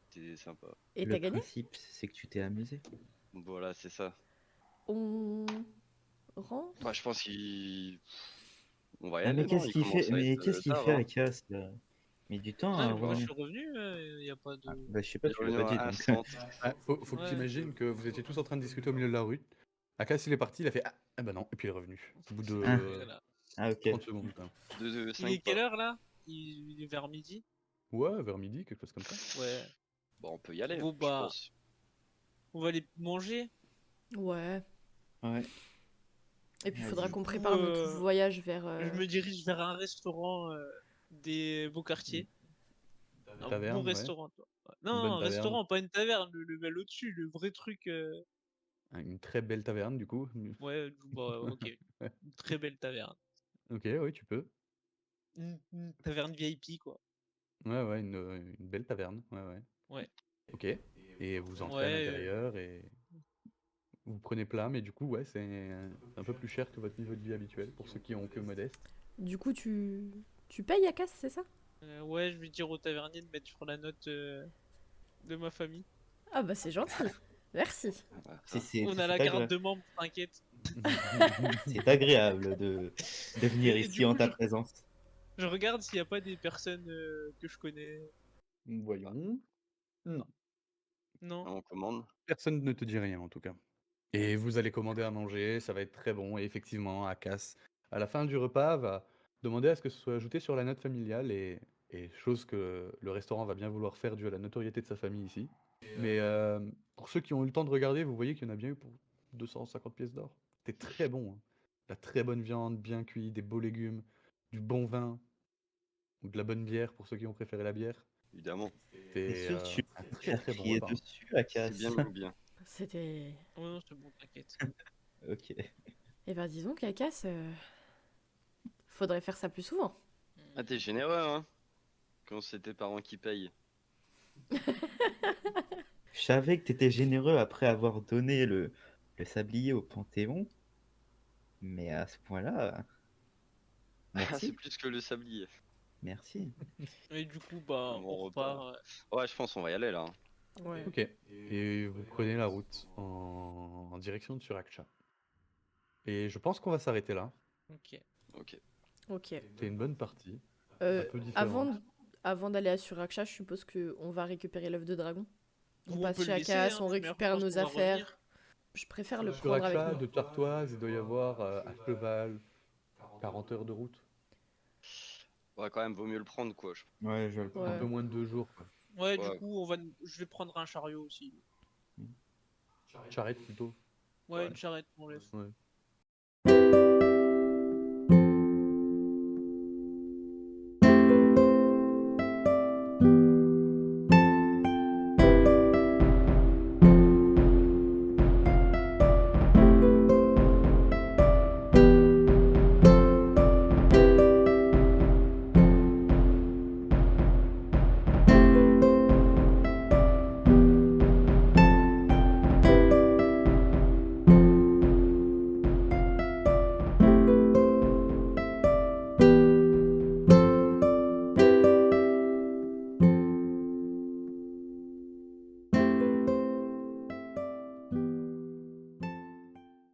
C'était sympa. Et Le t'as gagné? principe, c'est que tu t'es amusé. Voilà, c'est ça. On rentre? Bah, je pense qu'il. On va y Ah mais aller, non? qu'est-ce Il qu'il fait? commence à être Mais qu'est-ce qu'il tard, fait hein. Akas là? Mais du temps Ah, à mais moi, je revenir. suis revenu. Y a pas de. Ah, bah je sais pas, Il est tu l'as revenu pas en dit un donc. instant. Ah, faut que Ouais. tu imagines que vous étiez tous en train de discuter au milieu de la rue. Akas, il est parti, il a fait ah bah non, et puis il est revenu. Au bout de Ah, Voilà. ah ok. 30 secondes. Quoi. De Il est 5 quelle pas. heure là? Il est vers midi? Ouais, vers midi, quelque chose comme ça. Ouais. Bon, on peut y aller, Bon, je bah, pense. on va aller manger. Ouais. Ouais. Et puis il Vas-y. faudra Du qu'on coup, prépare notre voyage vers... je me dirige vers un restaurant des beaux quartiers. Un bon Taverne, ouais. restaurant, toi. Ouais. Une Non, bonne un taverne. restaurant, pas une taverne, le level au-dessus, le vrai truc. Une très belle taverne, du coup. Ouais, bah, ok. Ouais. Une très belle taverne. Ok, oui, tu peux. Une taverne VIP, quoi. Ouais, ouais, une belle taverne. Ouais, ouais. Ouais. Ok. Et vous entrez à Ouais. l'intérieur et vous prenez plat, mais du coup, ouais, c'est un peu plus cher que votre niveau de vie habituel pour ceux qui ont que modeste. Du coup, tu payes à casse, c'est ça? Ouais, je vais dire au tavernier de mettre sur la note de ma famille. Ah bah c'est gentil. Merci. Voilà, C'est ça. On a c'est la carte agré- de membre, t'inquiète. c'est agréable de venir Et ici du en coup, ta présence. je regarde s'il n'y a pas des personnes que je connais. Voyons. Non. Non? On commande. Personne ne te dit rien, en tout cas. Et vous allez commander à manger, ça va être très bon. Et effectivement, Akas, à la fin du repas, va demander à ce que ce soit ajouté sur la note familiale et chose que le restaurant va bien vouloir faire dû à la notoriété de sa famille ici. Mais pour ceux qui ont eu le temps de regarder, vous voyez qu'il y en a bien eu pour 250 pièces d'or. C'était très bon, hein. De la très bonne viande, bien cuite, des beaux légumes, du bon vin, ou de la bonne bière pour ceux qui ont préféré la bière. Évidemment. T'es C'était sûr, tu vas très faire très bon crier repas, hein. dessus, Akas. C'est bien ou bien. C'était... Oh non, c'est bon, t'inquiète. Ok. Eh ben disons qu'à casse, faudrait faire ça plus souvent. Ah, t'es généreux, hein? Quand c'est tes parents qui payent. Je savais que t'étais généreux après avoir donné le sablier au Panthéon. Mais à ce point-là, C'est merci, plus que le sablier. merci. Et du coup, bah, Mon on repas. repart. Ouais, je pense qu'on va y aller là. Ouais. Ok. Et vous prenez la route en direction de Surakcha. Et je pense qu'on va s'arrêter là. Ok. Ok. Ok. C'était une bonne partie. Euh, Un peu différente. avant d'aller à Suraksha, je suppose qu'on va récupérer l'œuf de dragon. On Ou passe peut le chez laisser, Akas, hein, on de toute manière, je récupère pense nos qu'on va affaires. revenir. Je préfère le Sur prendre avec Surakcha, nous. de Tartoise, il doit y avoir à cheval 40 heures de route. Ouais, quand même, vaut mieux le prendre quoi. Ouais, je vais le Un Ouais. peu moins de 2 jours. Quoi. Ouais, du Ouais. coup, je vais prendre un chariot aussi. Charrette plutôt. Ouais, Ouais. une charrette pour les. Ouais.